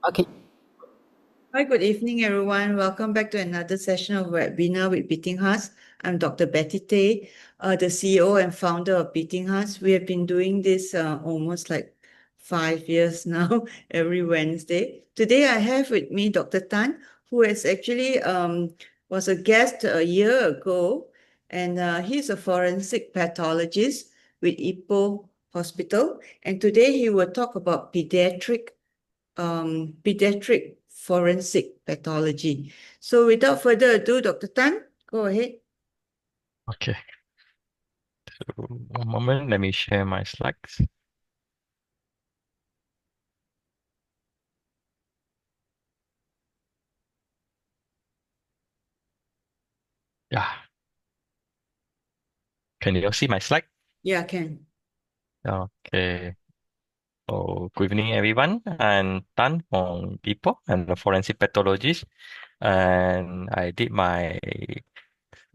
Okay. Hi, good evening, everyone. Welcome back to another session of webinar with Beating Hearts. I'm Dr. Betty Tay, the CEO and founder of Beating Hearts. We have been doing this almost like 5 years now, every Wednesday. Today, I have with me Dr. Tan, who is actually was a guest a year ago, and he's a forensic pathologist with Ipoh Hospital. And today, he will talk about pediatric forensic pathology. So without further ado, Dr. Tan, go ahead. Okay. So one moment, let me share my slides. Yeah. Can you all see my slide? Yeah, can. Okay. So good evening, everyone. I'm Tan from Ipoh. I'm a forensic pathologist, and I did my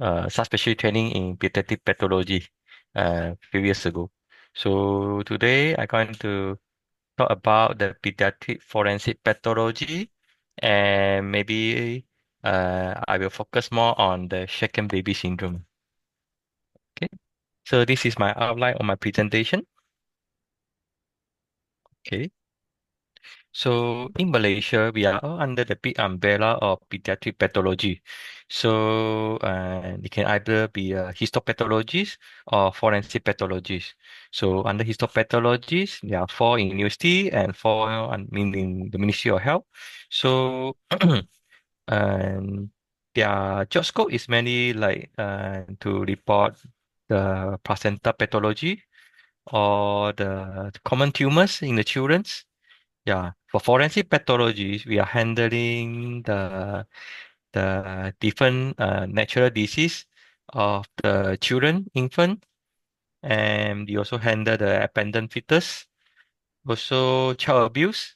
subspecialty training in pediatric pathology few years ago. So today I'm going to talk about the pediatric forensic pathology, and maybe I will focus more on the shaken baby syndrome. Okay, so this is my outline of my presentation. Okay, so in Malaysia, we are all under the big umbrella of pediatric pathology. So it can either be a histopathologist or forensic pathologist. So under histopathologist, there are four in university and four in the Ministry of Health. So and their job scope is mainly like to report the placenta pathology or the common tumors in the children's. Yeah, for forensic pathology, we are handling the different natural disease of the children, infant, and we also handle the abandoned fetus, also child abuse.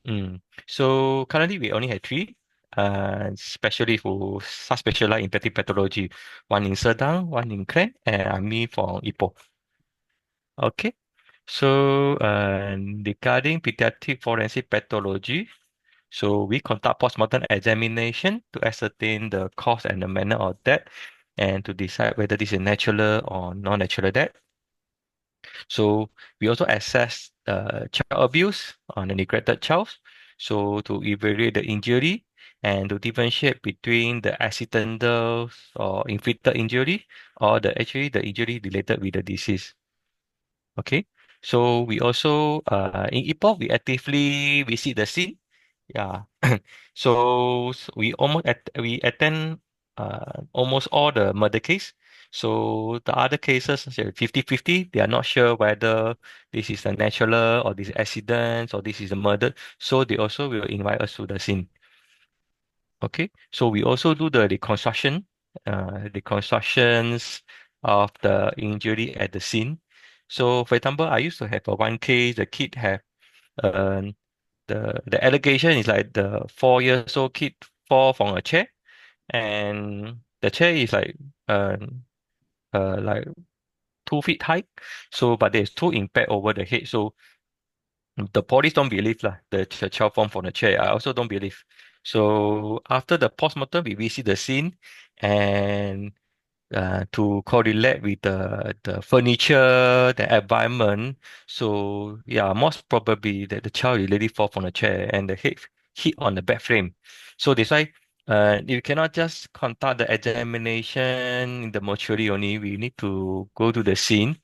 Mm. So currently we only have three, specialists who subspecialize in pediatric pathology. One in Sedang, one in Klang, and I'm me from Ipoh. Okay. So regarding pediatric forensic pathology, so we conduct postmortem examination to ascertain the cause and the manner of death, and to decide whether this is natural or non-natural death. So we also assess child abuse on a neglected child. So to evaluate the injury and to differentiate between the accidental or inflicted injury or the injury related with the disease. Okay. So we also in Ipoh we actively visit the scene. Yeah. So we attend almost all the murder case. So the other cases, say 50-50, they are not sure whether this is a natural or this is accident or this is a murder. So they also will invite us to the scene. Okay. So we also do the reconstructions of the injury at the scene. So for example, I used to have a one case, the kid have uh, the allegation is like the 4 years old kid fall from a chair, and the chair is like 2 feet high. So but there's two impact over the head. So the police don't believe lah the child fall from the chair. I also don't believe. So after the postmortem, we visit the scene and to correlate with the furniture, the environment. So yeah, most probably that the child really fall from the chair and the head hit on the bed frame. So that's why you cannot just conduct the examination in the mortuary only. We need to go to the scene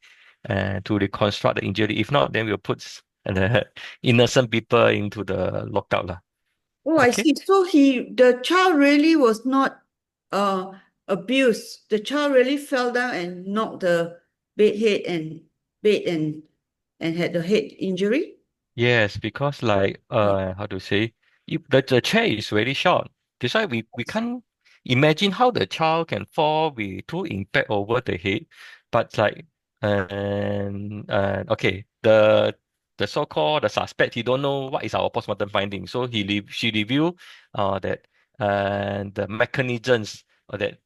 to reconstruct the injury. If not, then we'll put the innocent people into the lockout lah. Oh, I Okay. see. So the child really was not uh, abused. The child really fell down and knocked the bed head and bed and had the head injury. Yes, because like how to say, if the chair is very short. That's why we can't imagine how the child can fall with two impact over the head. But like okay, the so-called the suspect, he don't know what is our postmortem finding. So she reveal that the mechanisms that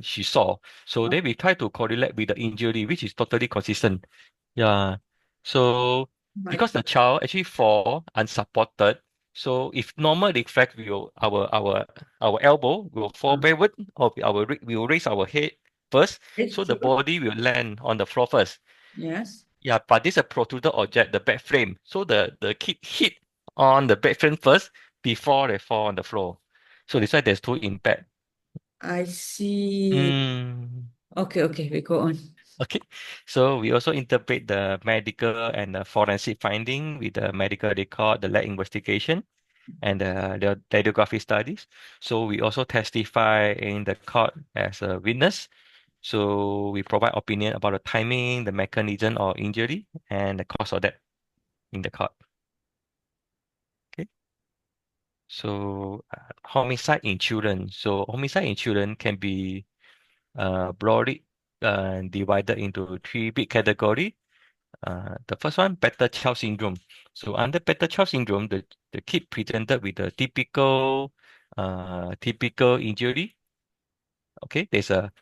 she saw. So then we try to correlate with the injury, which is totally consistent. Yeah. So Right. because the child actually fall unsupported, So if normal reflex, our elbow will fall Uh, backward, or we will raise our head first, it's so the true. body will land on the floor first. Yes. Yeah, but this is a protruded object, the bed frame. So the kid hit on the bed frame first before they fall on the floor. So that's why there's two impact. I see. Mm. Okay, okay, we go on. Okay, so we also interpret the medical and the forensic finding with the medical record, the lab investigation, and the radiography studies. So we also testify in the court as a witness. So we provide opinion about the timing, the mechanism or injury, and the cause of that in the court. Okay. So homicide in children. So homicide in children can be broadly divided into three big categories. The first one, better child syndrome. So under better child syndrome, the kid presented with a typical injury. Okay, there's a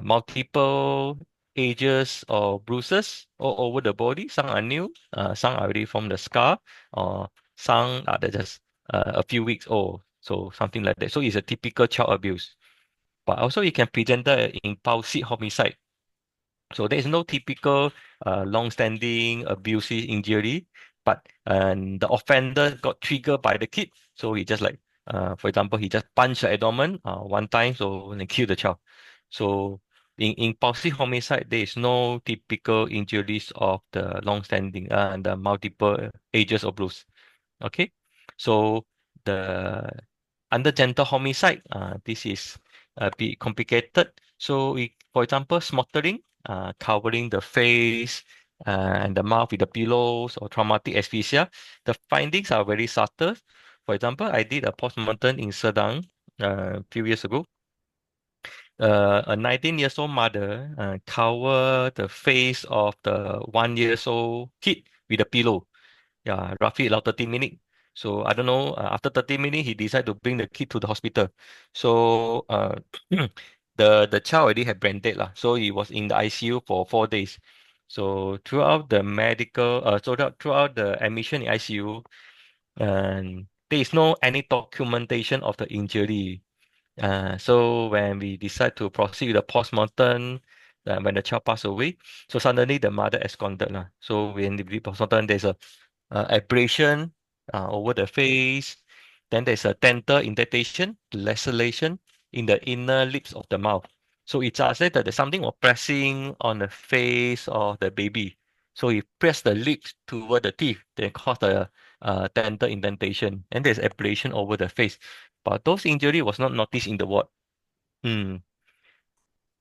multiple ages or bruises all over the body. Some are new, some are already from the scar, or some are just a few weeks old. So something like that. So it's a typical child abuse. But also it can present an impulsive homicide. So there is no typical long-standing abusive injury, but the offender got triggered by the kid. So he just like, for example, he just punched the abdomen one time, so and killed the child. So in impulsive homicide, there is no typical injuries of the long-standing and the multiple ages of bruise. Okay, so the under gentle homicide, this is a bit complicated. So, for example, smothering, covering the face and the mouth with the pillows, or traumatic asphyxia, the findings are very subtle. For example, I did a postmortem in Sedang a few years ago. A 19 years old mother covered the face of the 1 years old kid with a pillow. Yeah, roughly about 30 minutes. So I don't know. After 30 minutes, he decided to bring the kid to the hospital. So the child already had brain dead lah. So he was in the ICU for 4 days. So throughout the medical, throughout the admission in ICU, and there is no any documentation of the injury. So when we decide to proceed with the postmortem, when the child passed away, so suddenly the mother absconded lah. So when we did postmortem, there's a abrasion over the face. Then there's a dental indentation, laceration in the inner lips of the mouth. So it suggests that there's something was pressing on the face of the baby. So he pressed the lips toward the teeth, then caused the dental indentation. And there's abrasion over the face. But those injury was not noticed in the ward. Hmm.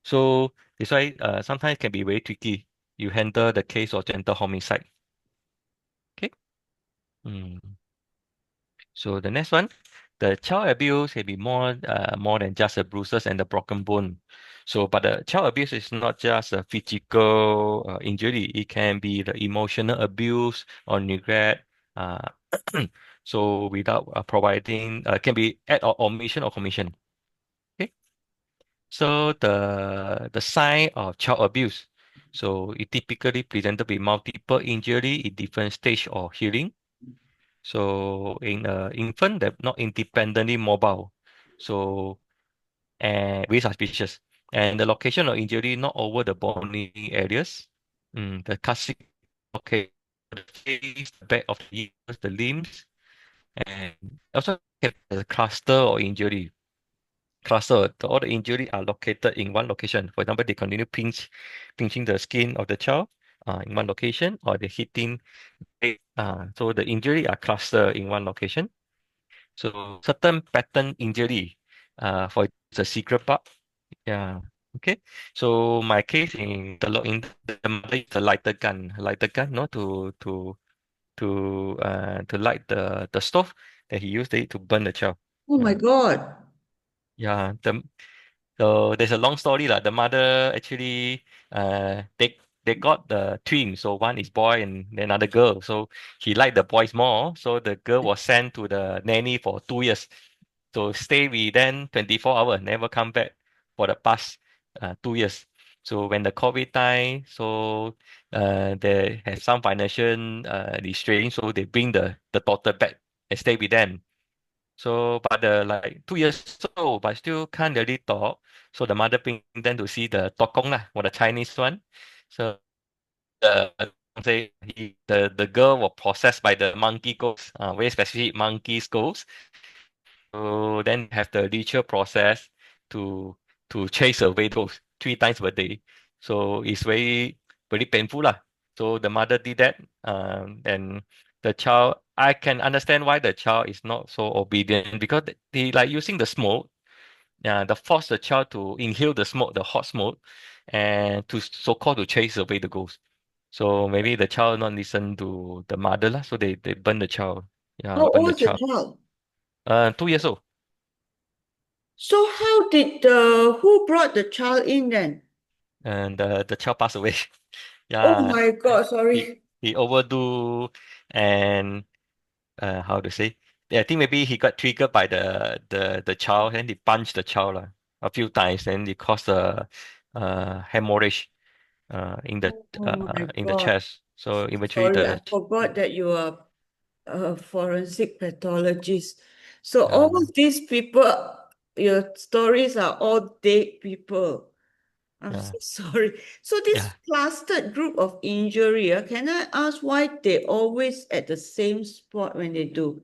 So that's why sometimes it can be very tricky. You handle the case of gentle homicide. Okay. Hmm. So the next one, the child abuse can be more than just the bruises and the broken bone. So, but the child abuse is not just a physical injury. It can be the emotional abuse or neglect. Uh, so without providing, can be act or omission or commission. Okay. So the sign of child abuse. So it typically presented with multiple injury in different stage of healing. So in infant that not independently mobile, so and very suspicious. And the location of injury not over the bony areas. The classic okay, the face, the back of the ears, the limbs, and also have a cluster or injury. Cluster, all the injury are located in one location. For example, they continue pinching the skin of the child in one location, or they hitting. So the injury are clustered in one location. So certain pattern injury, for the secret part. Yeah. Okay. So my case in the mother is a lighter gun, no, to light the stove that he used it to burn the child. Oh my Yeah. God. Yeah. So there's a long story lah. The mother actually they got the twins. So one is boy and another girl. So he liked the boys more. So the girl was sent to the nanny for 2 years. So stay with them 24 hours, never come back for the past 2 years. So when the COVID time, so they have some financial restraint, so they bring the daughter back. and stay with them. So, but the like 2 years old, but still can't really talk. So the mother bring them to see the tokong lah, or the Chinese one. So the the girl was possessed by the monkey ghost, very specific monkey's ghost. So then have the ritual process to chase away those 3 times per day. So it's very painful lah. So the mother did that, and the child. I can understand why the child is not so obedient because they like using the smoke. Yeah, the force the child to inhale the smoke, the hot smoke, and to so-called to chase away the ghost. So maybe the child not listen to the mother lah. So they burn the child. Yeah, How burn old the is the child. child? 2 years old. So how did the who brought the child in then? And the child passed away. Oh Yeah, my God, he sorry. he overdo, and how to say? Yeah, I think maybe he got triggered by the child, and he punched the child a few times, and it caused a hemorrhage Oh my in the God. chest. So eventually Sorry, I the forgot that you are a forensic pathologist. So all uh, these people, your stories are all dead people. I'm yeah so sorry. So this yeah. clustered group of injury, can I ask why they always at the same spot when they do?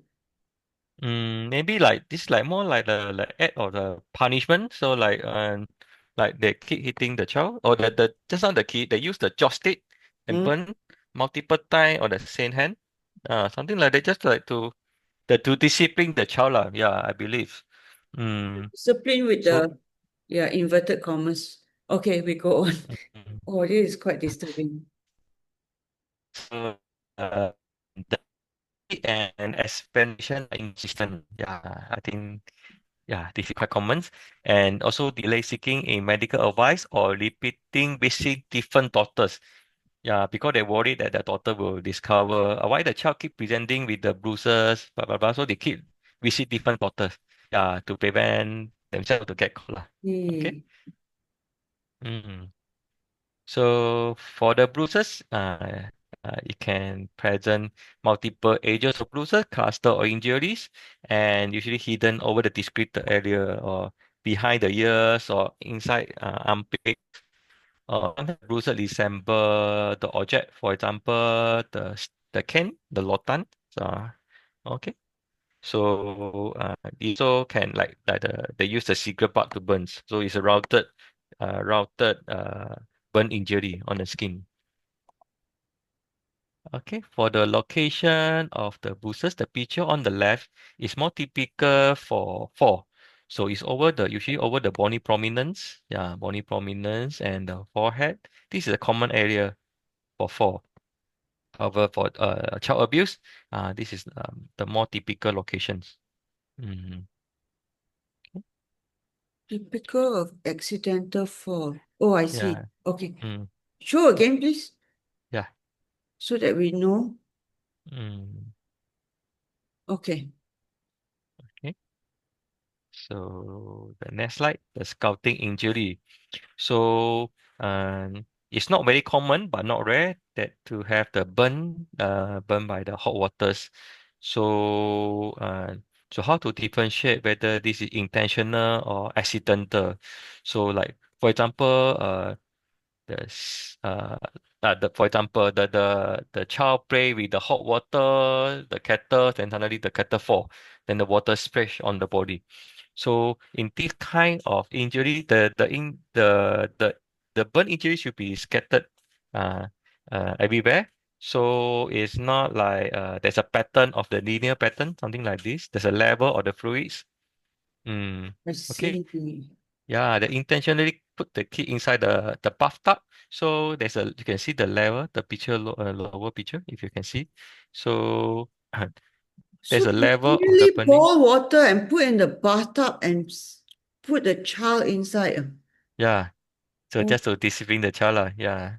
Maybe like this, like more like the like act of the punishment. So like they keep hitting the child, or the just not the kid. They use the joystick and Hmm? burn multiple time on the same hand. Something like that, just like to discipline the child lah. Yeah, I believe. Mm, Discipline with so the, yeah, inverted commas. Okay, we go on. mm, Oh, this is quite disturbing. so the and explanation are inconsistent. Yeah, I think. Yeah, this is quite common. And also delay seeking a medical advice or repeating visit different doctors. Yeah, because they worry that the doctor will discover why the child keep presenting with the bruises, blah, blah, blah. So they keep visit different doctors. Yeah, to prevent themselves to get caught lah. Okay. Hmm. Mm. So for the bruises, it can present multiple ages of bruises, cluster or injuries, and usually hidden over the discrete area or behind the ears or inside armpit. Sometimes bruises resemble the object, for example, the can, the lotan. Uh, okay. So it also can like they use the cigarette butt to burn. So it's a routed burn injury on the skin. Okay, for the location of the bruises, the picture on the left is more typical for fall. So it's usually over the bony prominence, yeah, bony prominence and the forehead. This is a common area for fall. However, for child abuse, this is the more typical locations. Mhm. Typical of accidental fall. Oh, I see. Yeah. Okay. Mm. Show again, please, Yeah. so that we know. Mm. Okay. Okay. So the next slide, the scouting injury. So it's not very common, but not rare that to have the burn by the hot waters. So so how to differentiate whether this is intentional or accidental? So like for example, There's for example, the child play with the hot water, the kettle, then suddenly the kettle fall, then the water splash on the body. So in this kind of injury, the burn injury should be scattered uh, everywhere. So it's not like there's a pattern of the linear pattern, something like this. There's a level of the fluids. Mm, I okay. see. Yeah, they intentionally put the kid inside the bathtub. So you can see the level, the picture, lower picture, if you can see. So So there's a they level of the really burning. boil water and put in the bathtub and put the child inside. Yeah. So Oh, just to discipline the child, lah. Yeah.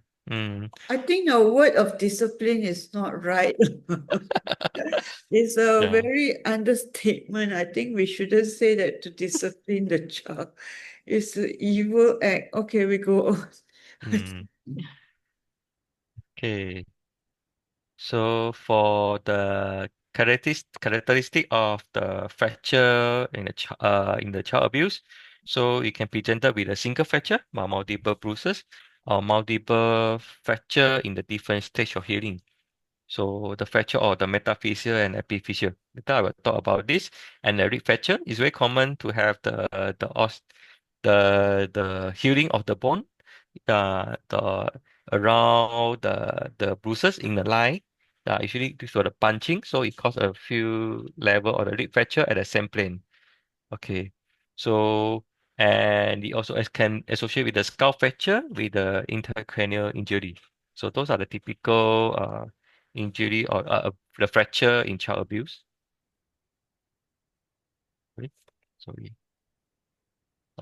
I think a word of discipline is not right. It's a Yeah. very understatement. I think we shouldn't say that to discipline the child. It's an evil act. Okay, we go on. Mm. Okay. So for the characteristic of the fracture in the child abuse. So it can present with a single fracture, multiple bruises, or multiple fracture in the different stage of healing. So the fracture or the metaphyseal and epiphyseal. Later I will talk about this. And the rib fracture is very common to have the healing of the bone, the around the bruises in the line. Usually due to the punching, so it causes a few level of the rib fracture at the same plane. Okay, so and it also can associate with the skull fracture with the intracranial injury. So those are the typical injury or the fracture in child abuse. Right? Sorry.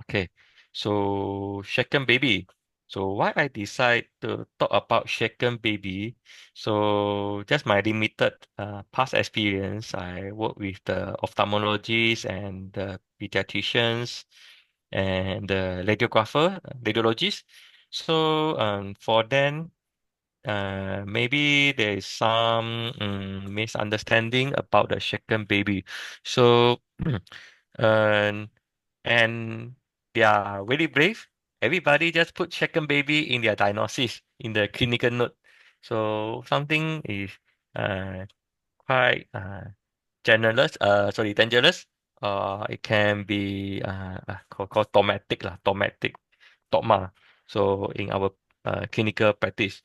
Okay, so shaken baby. So why I decide to talk about shaken baby? So just my limited past experience. I work with the ophthalmologists and the pediatricians and the radiologist. So for them, maybe there is some misunderstanding about the shaken baby. So and and they are very brave. Everybody just put shaken baby in their diagnosis in the clinical note. So something is uh, quite dangerous. It can be called traumatic lah, traumatic, trauma. So in our clinical practice,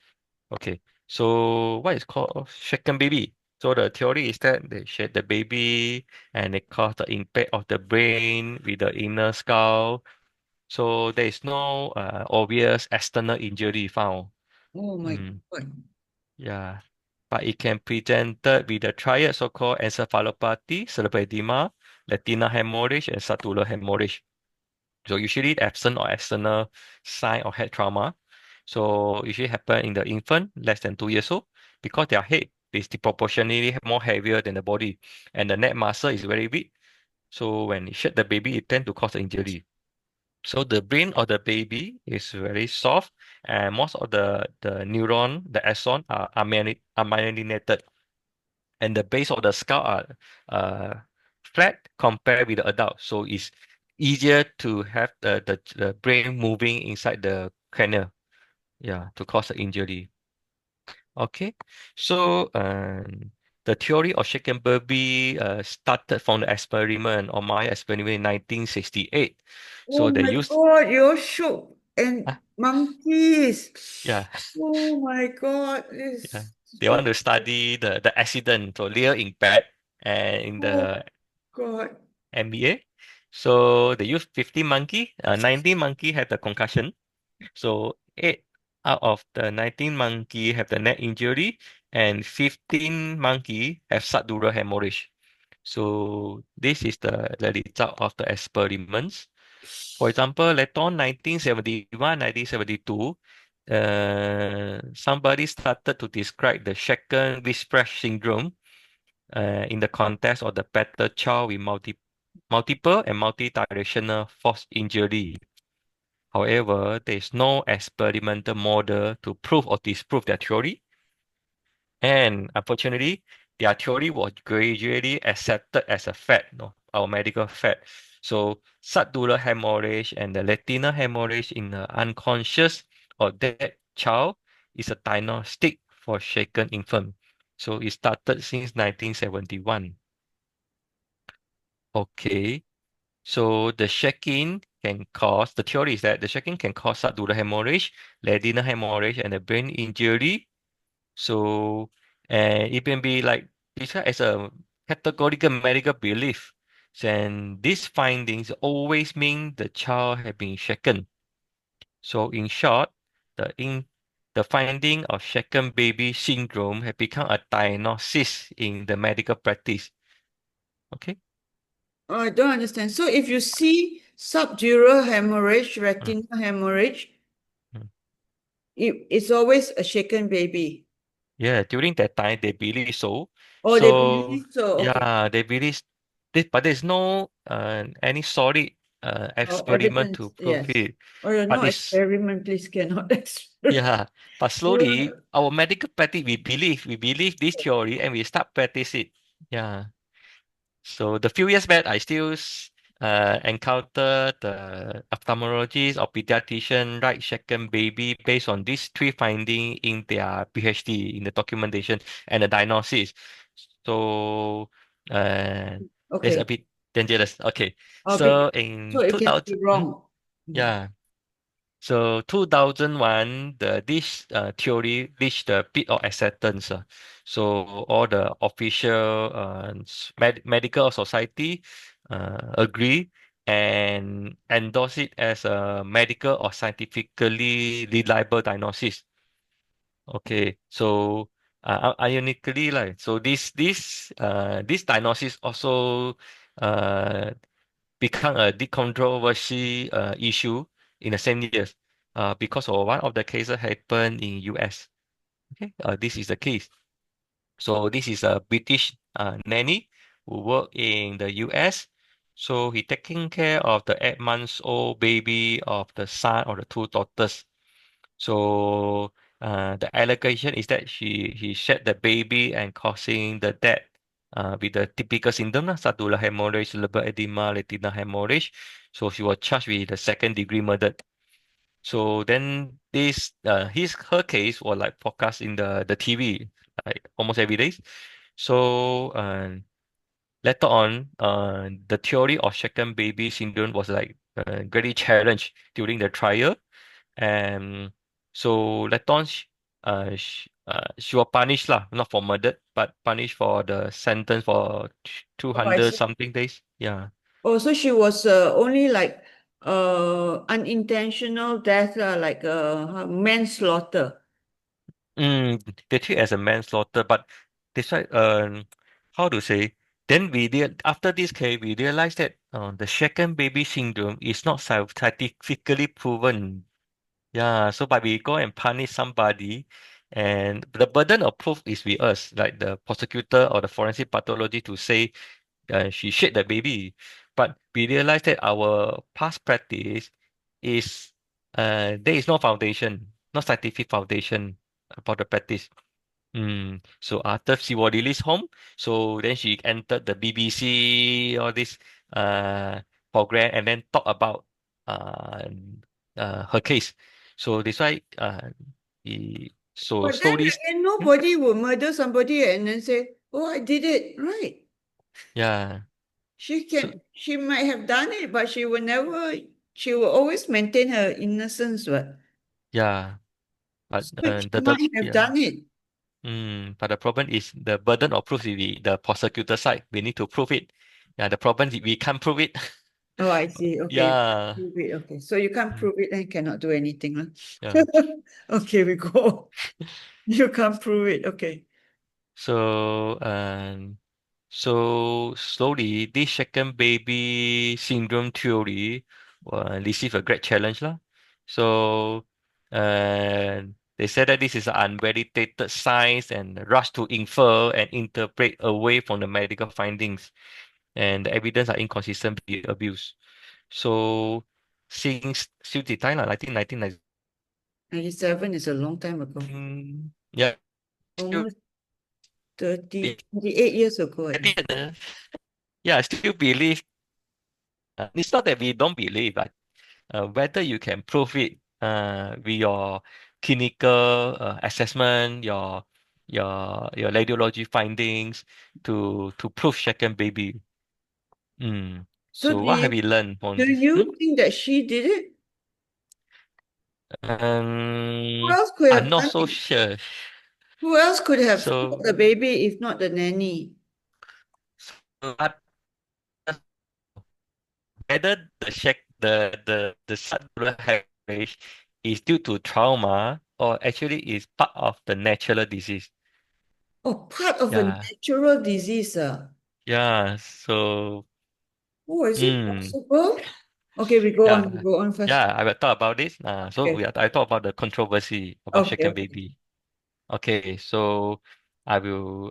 okay. So what is called shaken baby? So the theory is that they shake the baby and they cause the impact of the brain with the inner skull. So there is no obvious external injury found. Oh my Mm, God. yeah. But it can present with the triad so-called encephalopathy, cerebral edema, retinal hemorrhage, and subdural hemorrhage. So usually absent or external sign of head trauma. So usually happen in the infant less than 2 years old because their head is disproportionately more heavier than the body and the neck muscle is very weak. So when it shed the baby, it tend to cause injury. So the brain of the baby is very soft and most of the neuron, the axon are myelinated and the base of the skull are flat compared with the adult. So it's easier to have the brain moving inside the cranial, yeah, to cause the injury. Okay, so the theory of shaken baby started from the experiment or my experiment in 1968. Oh So they my used, God, you're shook. And ah, monkeys. yeah, Oh my God, yeah, it's they want so, to study the accident, so real impact, and in oh the God. MBA. So they used 50 monkey, 19 monkey had the concussion. So 8 out of the 19 monkey have the neck injury and 15 monkey have subdural hemorrhage. So this is the result of the experiments. For example, later on 1971, 1972, somebody started to describe the shaken whiplash syndrome in the context of the better child with multiple and multi-directional force injury. However, there is no experimental model to prove or disprove their theory, and unfortunately, their theory was gradually accepted as a fact, no, our medical fact. So, subdural hemorrhage and the retinal hemorrhage in the unconscious or dead child is a diagnostic for shaken infant. So, it started since 1971. Okay. So the shaking can cause, the theory is that the shaking can cause subdural hemorrhage, retinal hemorrhage, and a brain injury. So, and it can be like described as a categorical medical belief. And these findings always mean the child has been shaken. So, in short, the finding of shaken baby syndrome has become a diagnosis in the medical practice. Okay. Oh, I don't understand. So if you see subdural hemorrhage, Mm, retinal hemorrhage, mm. it's always a shaken baby. Yeah, during that time they believe so. Oh, they So believe so. Okay. yeah, they believe this, but there's no any solid Oh, experiment to evidence, prove yes. it. Or But no it's experiment, please cannot experiment. yeah, but slowly our medical practice we believe this theory and we start practice it. Yeah. So the few years back, I still encounter the ophthalmologist or pediatrician write second baby based on these three findings in their PhD in the documentation and the diagnosis. So uh, that's a Okay. bit dangerous. Okay. Big, So so in it can 2000, be wrong. Mm. yeah. So 2001, this theory reached the peak of acceptance. So all the official medical society agree and endorse it as a medical or scientifically reliable diagnosis. Okay, so ironically, like so, this diagnosis also uh, become a deep controversy issue in the same years because of one of the cases happened in US. Okay, this is the case. So this is a British nanny who work in the US. So he taking care of the 8 months old baby of the son or the two daughters. So the allegation is that he shed the baby and causing the death with the typical symptom lah, subdural hemorrhage, cerebral edema, retinal hemorrhage. So she was charged with the second degree murder. So then this his her case was like forecast in the TV like almost every day. So later on, the theory of second baby syndrome was like very challenged during the trial. And so later on, she was punished lah, not for murder, but punished for the sentence for Oh, I 200 see. something days. Yeah. Oh, so she was only like unintentional death, like manslaughter. They treat it as a manslaughter, but that's why, how to say? Then after this case, we realized that the second baby syndrome is not scientifically proven. Yeah, so but we go and punish somebody, and the burden of proof is with us, like the prosecutor or the forensic pathology to say she shot the baby. But we realized that our past practice is there is no foundation, no scientific foundation about the practice. So after she was released home, so then she entered the BBC, all this uh, program, and then talk about uh, her case. So that's why so But then slowly, again, hmm, nobody will murder somebody and then say, "Oh, I did it." Right? yeah, so She might have done it, but she will always maintain her innocence, what? yeah, but So she the might have yeah. done it. But the problem is the burden of proof is the prosecutor side. We need to prove it. Yeah, the problem is we can't prove it. Oh, I see. Okay. Yeah. Prove it. Okay. So you can't Mm, prove it and cannot do anything. yeah. Huh? Okay, we go. You can't prove it. Okay. So so slowly this second baby syndrome theory receive a great challenge lah. So they said that this is unvalidated science and rush to infer and interpret away from the medical findings, and the evidence are inconsistent with abuse. So since the time lah, 1990, 97 is a long time ago. yeah, still Almost 28 years ago, I at think. the end, yeah, I still believe. It's not that we don't believe, but whether you can prove it with your clinical assessment, your radiology findings to prove second baby. So So what have we learned from do this? you think that she did it? Who Um, else could I'm have not done so it? sure. Who else could have killed So, the baby if not the nanny? but whether the cellular hemorrhage is due to trauma or actually is part of the natural disease. Oh, part of a Yeah, natural disease. yeah. So, Oh, is it mm, possible? Okay, we yeah, go on first. yeah. I will talk about this. Okay, I talk about the controversy about okay, second okay. baby. Okay, so I will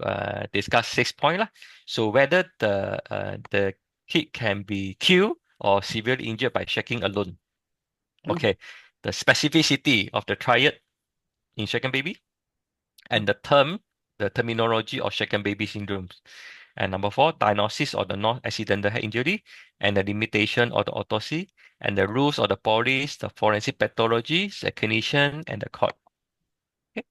discuss 6 points lah. So whether the kid can be killed or severely injured by shaking alone. Oh, Okay, the specificity of the triad in shaken baby, oh. and the terminology of shaken baby syndromes, And number four, diagnosis of the non-accidental head injury and the limitation of the autopsy and the rules of the police, the forensic pathology, the clinician, and the court. Okay.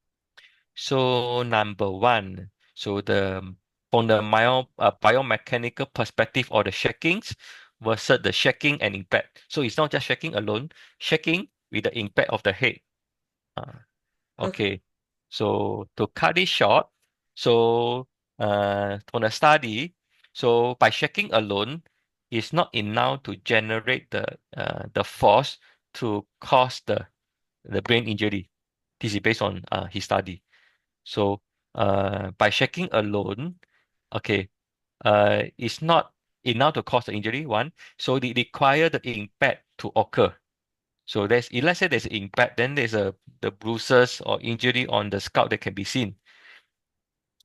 So number one, so the from the biomechanical perspective of the shakings versus the shaking and impact. So it's not just shaking alone, shaking with the impact of the head. Uh, Okay. okay. So to cut it short, so from the study, so by shaking alone, it's not enough to generate the force to cause the brain injury. This is based on his study. So by shaking alone, okay, it's not enough to cause the injury, one. So they require the impact to occur. So if let's say there's an impact, then there's the bruises or injury on the scalp that can be seen.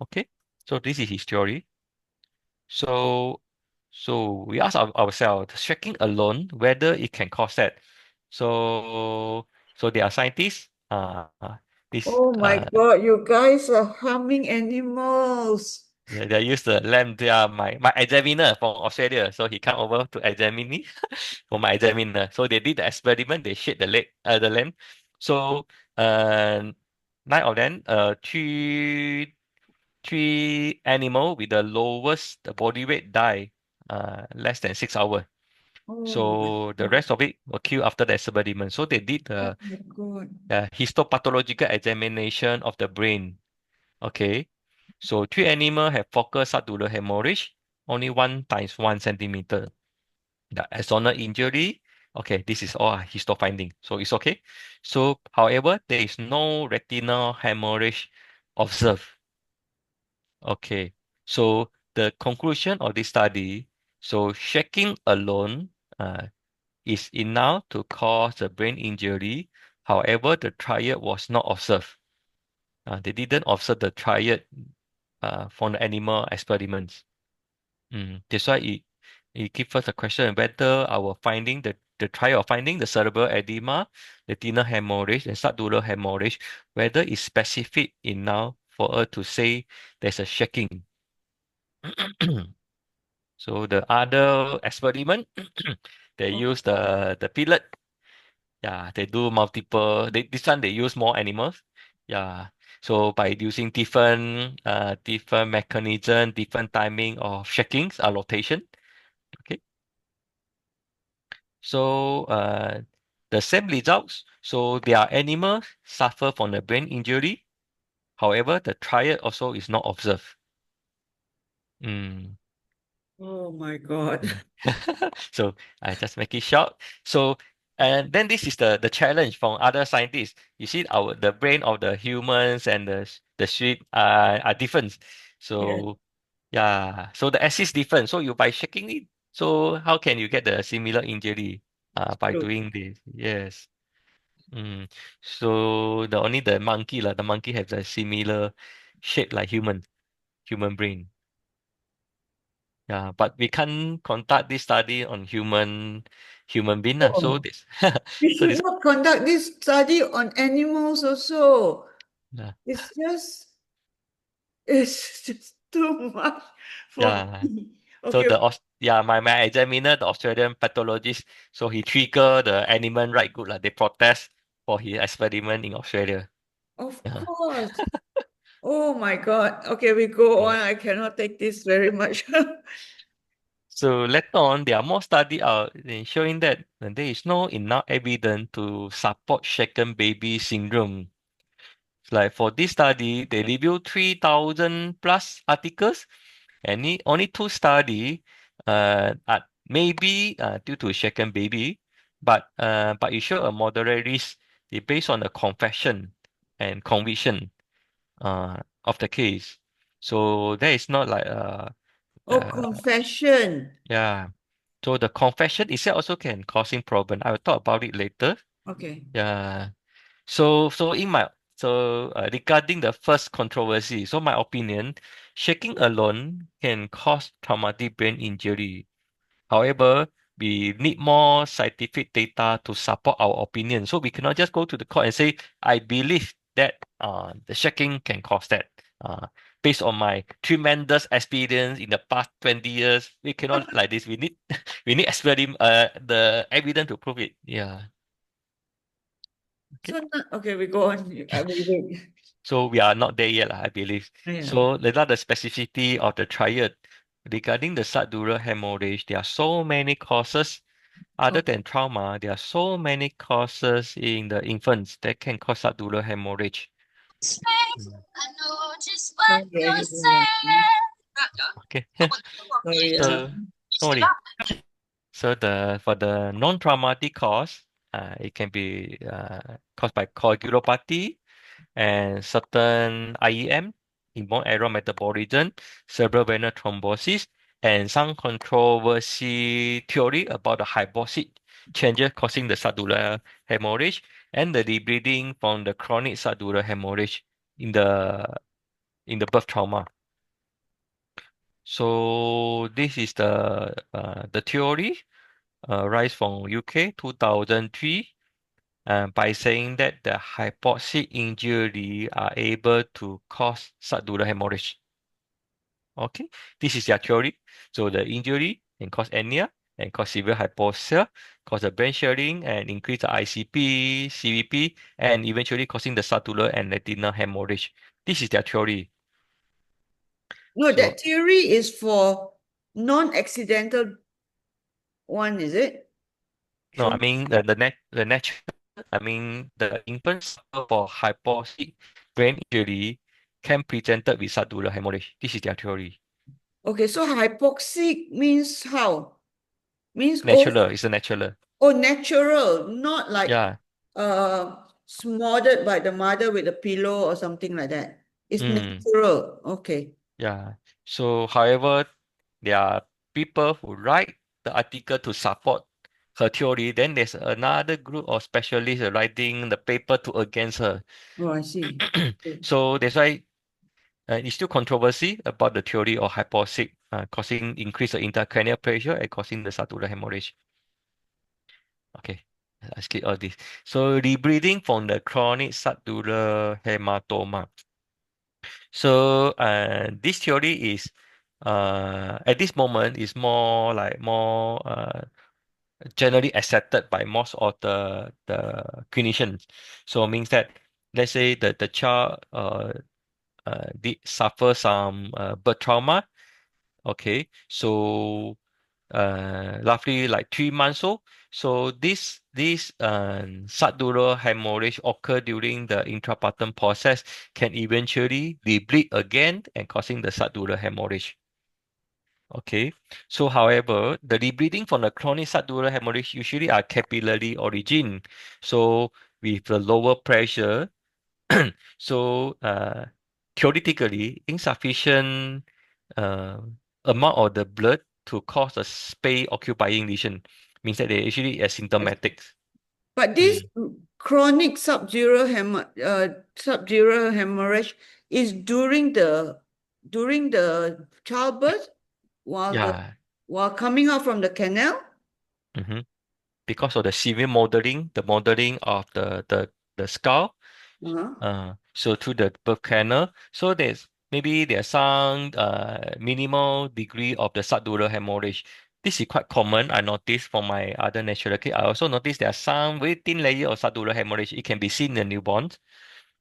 Okay, so this is his theory. So we ask ourselves, shaking alone, whether it can cause that. So there are scientists. This Oh my God, you guys are harming animals. they use the lamb. They are my examiner from Australia. So he come over to examine me for my examiner. So they did the experiment. They shed the lamb. So uh, nine of them, three animal with the lowest the body weight die less than 6 hours. Oh my So the God. rest of it were killed after the experiment. So they did Oh the my God. histopathological examination of the brain. Okay. So three animal have focal subdural hemorrhage, only 1 times 1 centimeter. The external injury, okay, this is all histo finding. So it's okay. So however, there is no retinal hemorrhage observed. Okay. So the conclusion of this study, so shaking alone is enough to cause a brain injury. However, the triad was not observed. They didn't observe the triad from the animal experiments. That's why it gives us a question whether our finding the trial of finding the cerebral edema, retinal hemorrhage, and subdural hemorrhage, whether it's specific enough for us to say there's a shaking. So the other experiment, they Oh, use the pilot. Yeah, they do multiple. This one they use more animals. Yeah. So by using different mechanism, different timing of shakings or rotation. Okay. So the same results. So their animals suffer from the brain injury. However, the triad also is not observed. Mm. oh my God. Yeah. So I just make it short. So and then this is the challenge from other scientists. You see, the brain of the humans and the sheep are different. Yes, So yeah, so the axis different. So you by shaking it, so how can you get the similar injury? By true. doing this. Yes. Mm. So the monkey lah, the monkey has a similar shape like human brain. Yeah, but we can't conduct this study on human being lah. So Oh, this we so should this not conduct this study on animals also. yeah, It's just, it's just too much for yeah. me. So Okay, my examiner, the Australian pathologist, so he trigger the animal right group lah. They protest for his experiment in Australia. of Yeah. course. Oh my God. Okay, we go on. Mm. I cannot take this very much. So later on, there are more study out showing that there is no enough evidence to support shaken baby syndrome. Like for this study, they reviewed 3,000 plus articles, and only two study maybe due to shaken baby, but it show a moderate risk based on the confession and conviction of the case. So there is not like Oh, uh confession. yeah. So the confession itself also can causing problem. I will talk about it later. Okay. Yeah. So regarding the first controversy, so my opinion, shaking alone can cause traumatic brain injury. However, we need more scientific data to support our opinion. So we cannot just go to the court and say, I believe that the shaking can cause that. Uh, based on my tremendous experience in the past 20 years. We cannot like this. We need we need the evidence to prove it. Yeah. Okay. Okay, we go on. I will wait. So we are not there yet, I believe. Yeah. So regarding the specificity of the triad regarding the subdural hemorrhage, there are so many causes other Oh, than trauma. There are so many causes in the infants that can cause subdural hemorrhage. Mm. sorry, I just want to- Okay. sorry. So don't worry. So the for the non-traumatic cause, it can be caused by coagulopathy and certain IEM, inborn error metabolism, cerebral venous thrombosis, and some controversy theory about the hypoxic changes causing the subdural hemorrhage and the rebleeding from the chronic subdural hemorrhage in the birth trauma. So this is the theory rise from UK 2003 by saying that the hypoxic injury are able to cause subdural hemorrhage. Okay, this is their theory. So the injury can cause anemia and cause severe hypoxia, cause a brain shearing and increase the ICP, CVP, and eventually causing the subdural and retinal hemorrhage. This is their theory. No, So that theory is for non-accidental one, is it? no, I True. mean the natural. I mean the infants suffer for hypoxic brain injury can presented with subdural hemorrhage. This is their theory. Okay, so hypoxic means how? Means Natural is a natural. natural, not like Yeah. smothered by the mother with a pillow or something like that. It's Mm, natural. Okay. yeah. So, however, there are people who write the article to support her theory. Then there's another group of specialists writing the paper to against her. Oh, I see. Okay. So that's why it's still controversy about the theory of hypoxic causing increase of intracranial pressure and causing the subdural hemorrhage. Okay, I skip all this. So rebleeding from the chronic subdural hematoma. So this theory is at this moment is more generally accepted by most of the clinicians. So it means that let's say that the child did suffer some birth trauma. Okay, so roughly like 3 months old. So this subdural hemorrhage occur during the intrapartum process can eventually rebleed again and causing the subdural hemorrhage. Okay. So however, the rebleeding from the chronic subdural hemorrhage usually are capillary origin. So with the lower pressure, so theoretically insufficient uh, amount of the blood to cause a space occupying lesion means that they actually asymptomatic. But this Mm. chronic subdural hemorrhage is during the childbirth while the Yeah. while coming out from the canal. Mm-hmm. Because of the severe modeling, the modeling of the skull. Uh-huh. So through the birth canal, so there's some minimal degree of the subdural hemorrhage. This is quite common. I noticed from my other natural case. I also noticed there are some very thin layer of subdural hemorrhage. It can be seen in newborns.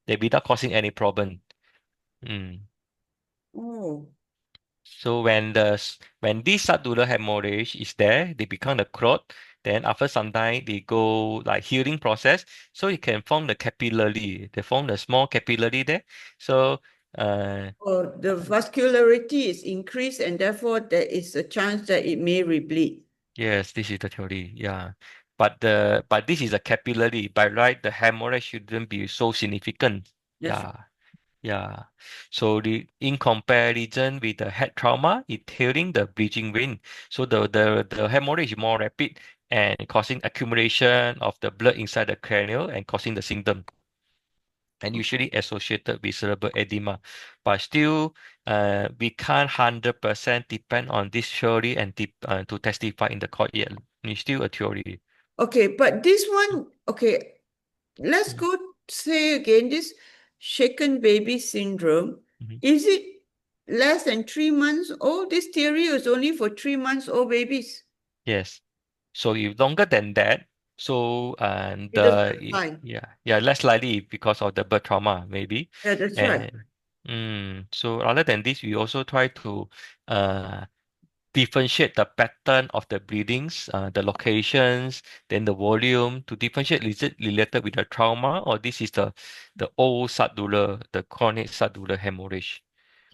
They without causing any problem. Mm. Oh. So when this subdural hemorrhage is there, they become a clot. Then after some time, they go like healing process. So it can form the capillary. They form the small capillary there. So uh, Or the vascularity is increased and therefore there is a chance that it may rebleed. yes, this is the theory. Yeah, but this is a capillary. By right, the hemorrhage shouldn't be so significant. That's Yeah. Yeah. So in comparison with the head trauma, it tearing the breathing vein. So the hemorrhage is more rapid and causing accumulation of the blood inside the cranial and causing the symptom and usually associated with cerebral edema. But still, we can't 100% depend on this theory and to testify in the court yet. It's still a theory. okay, but this one, okay, let's Mm, go say again this shaken baby syndrome. mhm. Is it less than 3 months old. This theory is only for 3 months old babies. Yes. So if longer than that, so and It doesn't apply. yeah, less likely because of the birth trauma maybe. Yeah, that's right. And so other than this, we also try to uh differentiate the pattern of the bleedings, the locations, then the volume to differentiate is it related with the trauma or this is the old subdural, the chronic subdural hemorrhage.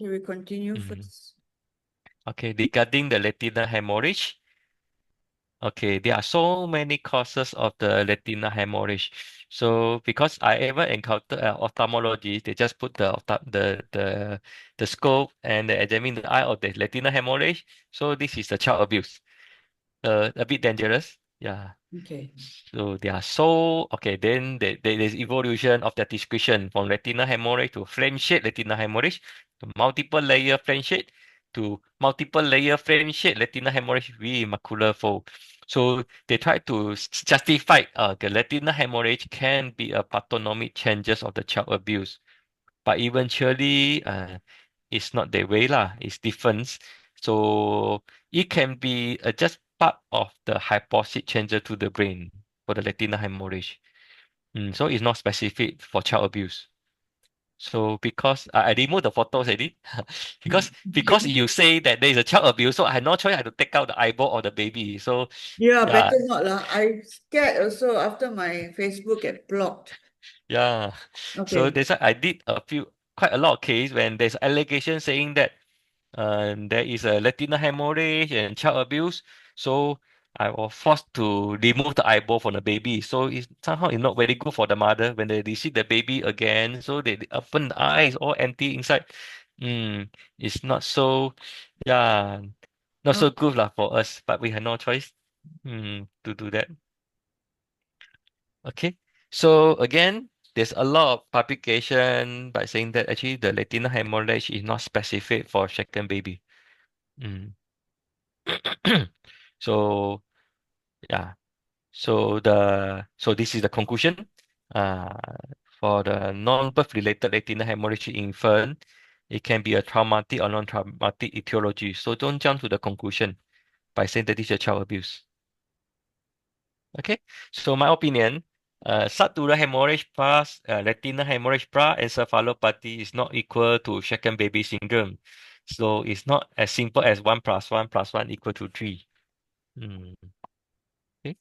Okay, we continue Mm. first. Okay, regarding the retinal hemorrhage, okay, there are so many causes of the retinal hemorrhage. So because I ever encountered ophthalmologist, they just put the scope and they examine the eye of the retinal hemorrhage. So this is the child abuse. A bit dangerous. Yeah. Okay. So they are so okay. Then there's evolution of the description from retinal hemorrhage to flame-shaped retinal hemorrhage to multiple layer flame-shaped to multiple layer flame-shaped retinal hemorrhage with macular fold. So they try to justify the retinal hemorrhage can be a pathognomic changes of the child abuse, but eventually it's not the way lah. It's different. So it can be just part of the hypoxic changes to the brain for the retinal hemorrhage. So it's not specific for child abuse. So because I removed the photos already, because you say that there is a child abuse, so I had no choice. I had to take out the eyeball of the baby. So Yeah, yeah, better not lah. I scared also after my Facebook get blocked. yeah. So Okay. that's why I did quite a lot of case when there's allegation saying that there is a retinal hemorrhage and child abuse. So I was forced to remove the eyeball from the baby. So it's not very good for the mother when they receive the baby again. So they open the eyes all empty inside. It's not so, yeah, not Oh, so good lah for us. But we had no choice, to do that. Okay. So again, there's a lot of publication by saying that actually the retinal hemorrhage is not specific for second baby. Mm. So yeah, so this is the conclusion. Uh, for the non-birth related retinal hemorrhage in infant, it can be a traumatic or non-traumatic etiology. So don't jump to the conclusion by saying that this is a child abuse. Okay, so my opinion, subdural hemorrhage plus retinal hemorrhage plus encephalopathy is not equal to second baby syndrome. So it's not as simple as 1 + 1 + 1 equal to 3. Mm. Okay.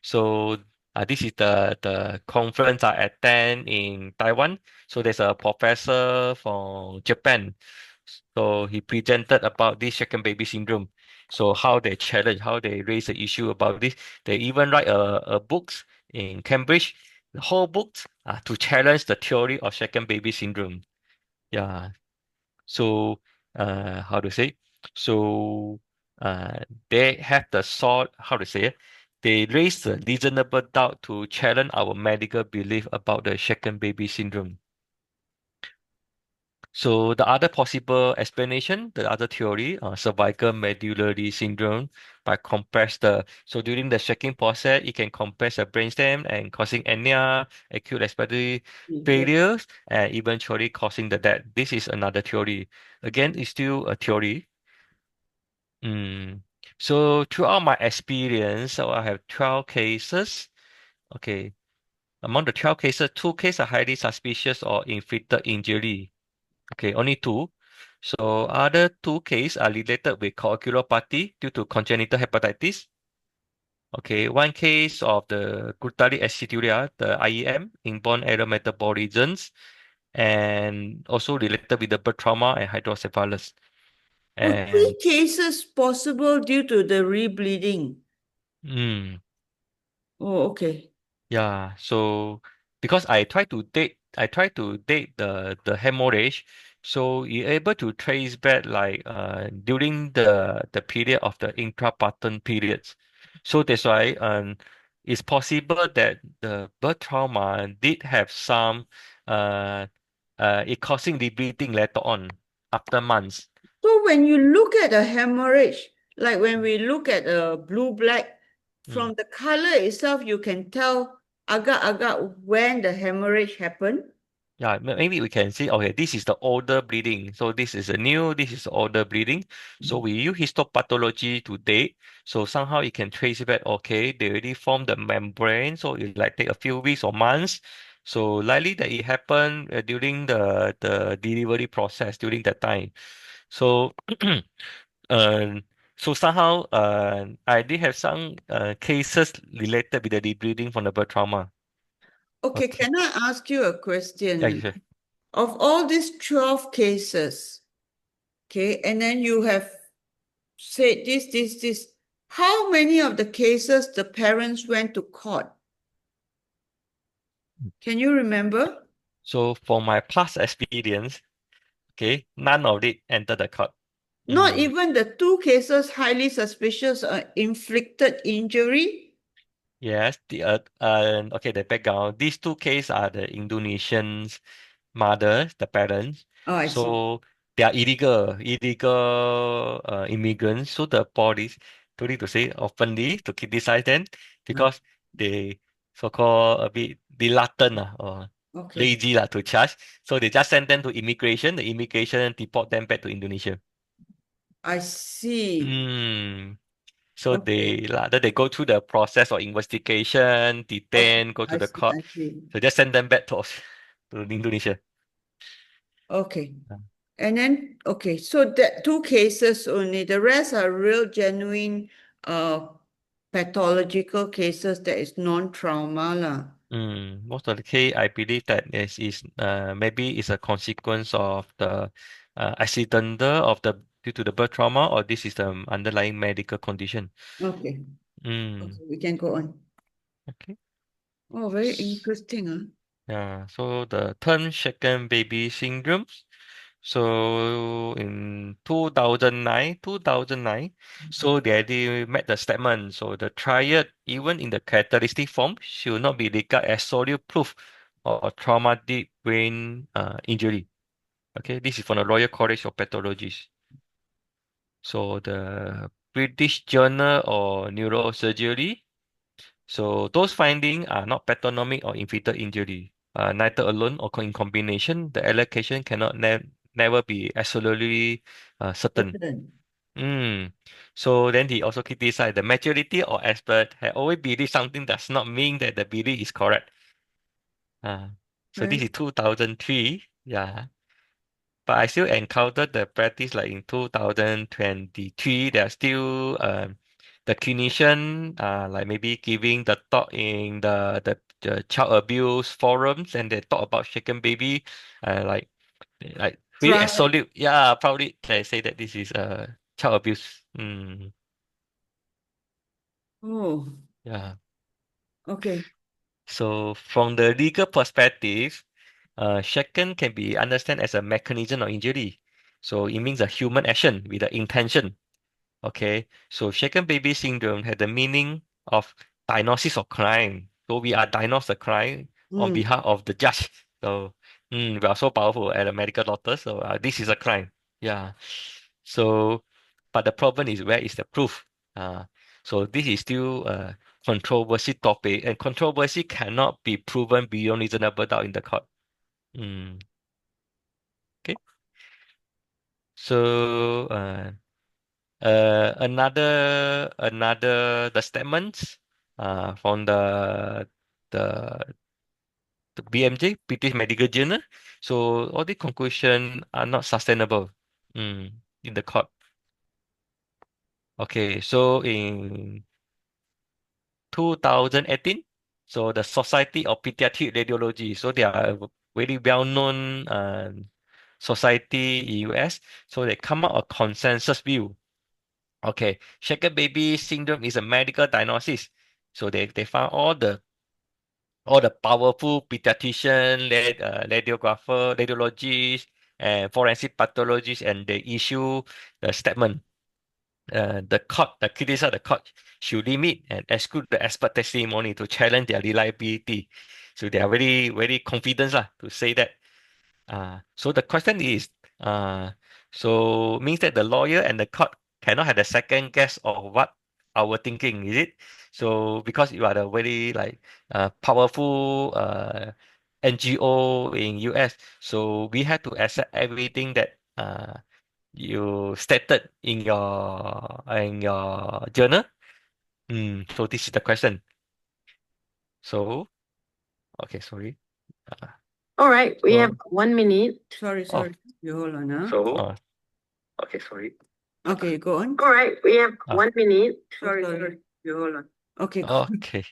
So this is the conference I attend in Taiwan. So there's a professor from Japan. So he presented about this second baby syndrome. So how they challenge, how they raise the issue about this. They even write a books in Cambridge, the whole books to challenge the theory of second baby syndrome. Yeah. So how to say? So uh, they have the sort, how to say it? They raise the reasonable doubt to challenge our medical belief about the second baby syndrome. So the other possible explanation, the other theory, cervical medullary syndrome, by compress so during the shaking process, it can compress the brainstem and causing anemia, acute respiratory yeah. failures, and eventually causing the death. This is another theory. Again, it's still a theory. Mm. So throughout my experience, so I have 12 cases. Okay. Among the 12 cases, 2 cases are highly suspicious or inflicted injury. Okay, only two. So other 2 cases are related with coagulopathy due to congenital hepatitis. Okay, 1 case of the glutaric aciduria, the IEM, inborn error metabolisms, and also related with the birth trauma and hydrocephalus. Oh, three And cases possible due to the rebleeding. mm, Oh, okay. yeah, so because I try to date the hemorrhage, so you're able to trace back like during the period of the intrapartum periods. So that's why it's possible that the birth trauma did have some uh it causing the bleeding later on after months. So when you look at a hemorrhage, like when we look at a blue black, Mm. from the color itself, you can tell agak-agak when the hemorrhage happened. Yeah, maybe we can see, okay, this is the older bleeding. So this is a new, this is older bleeding. So we use histopathology to date. So somehow you can trace it back, okay, they already formed the membrane. So it like take a few weeks or months. So likely that it happened during the delivery process during that time. So uh, so somehow I did have some cases related with the bleeding from the birth trauma. Okay, Okay. can I ask you a Yeah, question? sure. Of all these 12 cases, okay, and then you have said this, how many of the cases the parents went to court? Can you remember? So for my past experience, okay, none of it entered the court. Not Mm. even the two cases highly suspicious inflicted injury? Yes, okay, the background. These two cases are the Indonesians mothers, the parents. Oh, I see. So they are illegal immigrants. So the police, don't need to say openly to criticize them Ah, because they so-called a bit reluctant or okay, lazy to charge. So they just send them to immigration. The immigration deport them back to Indonesia. I see. Mm. So Okay, they rather they go through the process of investigation, okay, detain, go to I the see, court. I see. So just send them back to to Indonesia. Okay. Yeah. And then, okay, so that two cases only, the rest are real genuine uh pathological cases that is non-trauma lah. Most of the case, I believe that is maybe it's a consequence of the accidental of the due to the birth trauma, or this is the underlying medical condition. Okay, Mm, okay, we can go on. okay. Oh, very interesting, huh? Yeah. So the term shaken baby syndrome. So in 2009, so they already met the statement. So the triad, even in the characteristic form, should not be regarded as solid proof of traumatic brain injury. Okay, this is from the Royal College of Pathologists. So the British Journal or Neurosurgery. So those findings are not pathognomic or inflicted injury. Neither alone or in combination, the allocation cannot never be absolutely certain. Certain. Mm. So then he also criticized the majority or expert had always believed something does not mean that the belief is correct. Uh, so this Right. is 2003. Yeah. But I still encountered the practice like in 2023. There are still the clinician like maybe giving the talk in the child abuse forums and they talk about shaken baby like really Triad. absolute yeah probably they say that this is child abuse. Oh, Yeah. okay. So from the legal perspective, shaken can be understood as a mechanism of injury. So it means a human action with the intention. Okay, so shaken baby syndrome had the meaning of diagnosis of crime. So we are diagnosed the crime on Mm. behalf of the judge. So we are so powerful as a medical doctor. So this is a crime. Yeah. So, but the problem is where is the proof? Uh, so this is still a controversy topic, and controversy cannot be proven beyond reasonable doubt in the court. Mm, okay. So another the statements from the the BMJ British Medical Journal. So all the conclusion are not sustainable in the court. Okay, so in 2018, so the Society of Pediatric Radiology, so they are a very well-known society in US. So they come up a consensus view. Okay, shaken baby syndrome is a medical diagnosis. So they found all the powerful pediatrician, radiographer, radiologist, and forensic pathologist, and they issue the statement. The court, the critics of the court should limit and exclude the expert testimony to challenge their reliability. So they are very, very confident to say that. So the question is, uh, so means that the lawyer and the court cannot have the second guess of what our thinking, is it? So because you are the very like powerful NGO in US. So we had to accept everything that you stated in your journal. So this is the question. So okay, sorry. Uh, All right, we have so 1 minute. Sorry, oh, sorry. You hold on, huh? so okay, sorry. Okay, go on. All right, we have Ah. 1 minute. Sorry, sorry. You hold on. Okay, go on. Okay.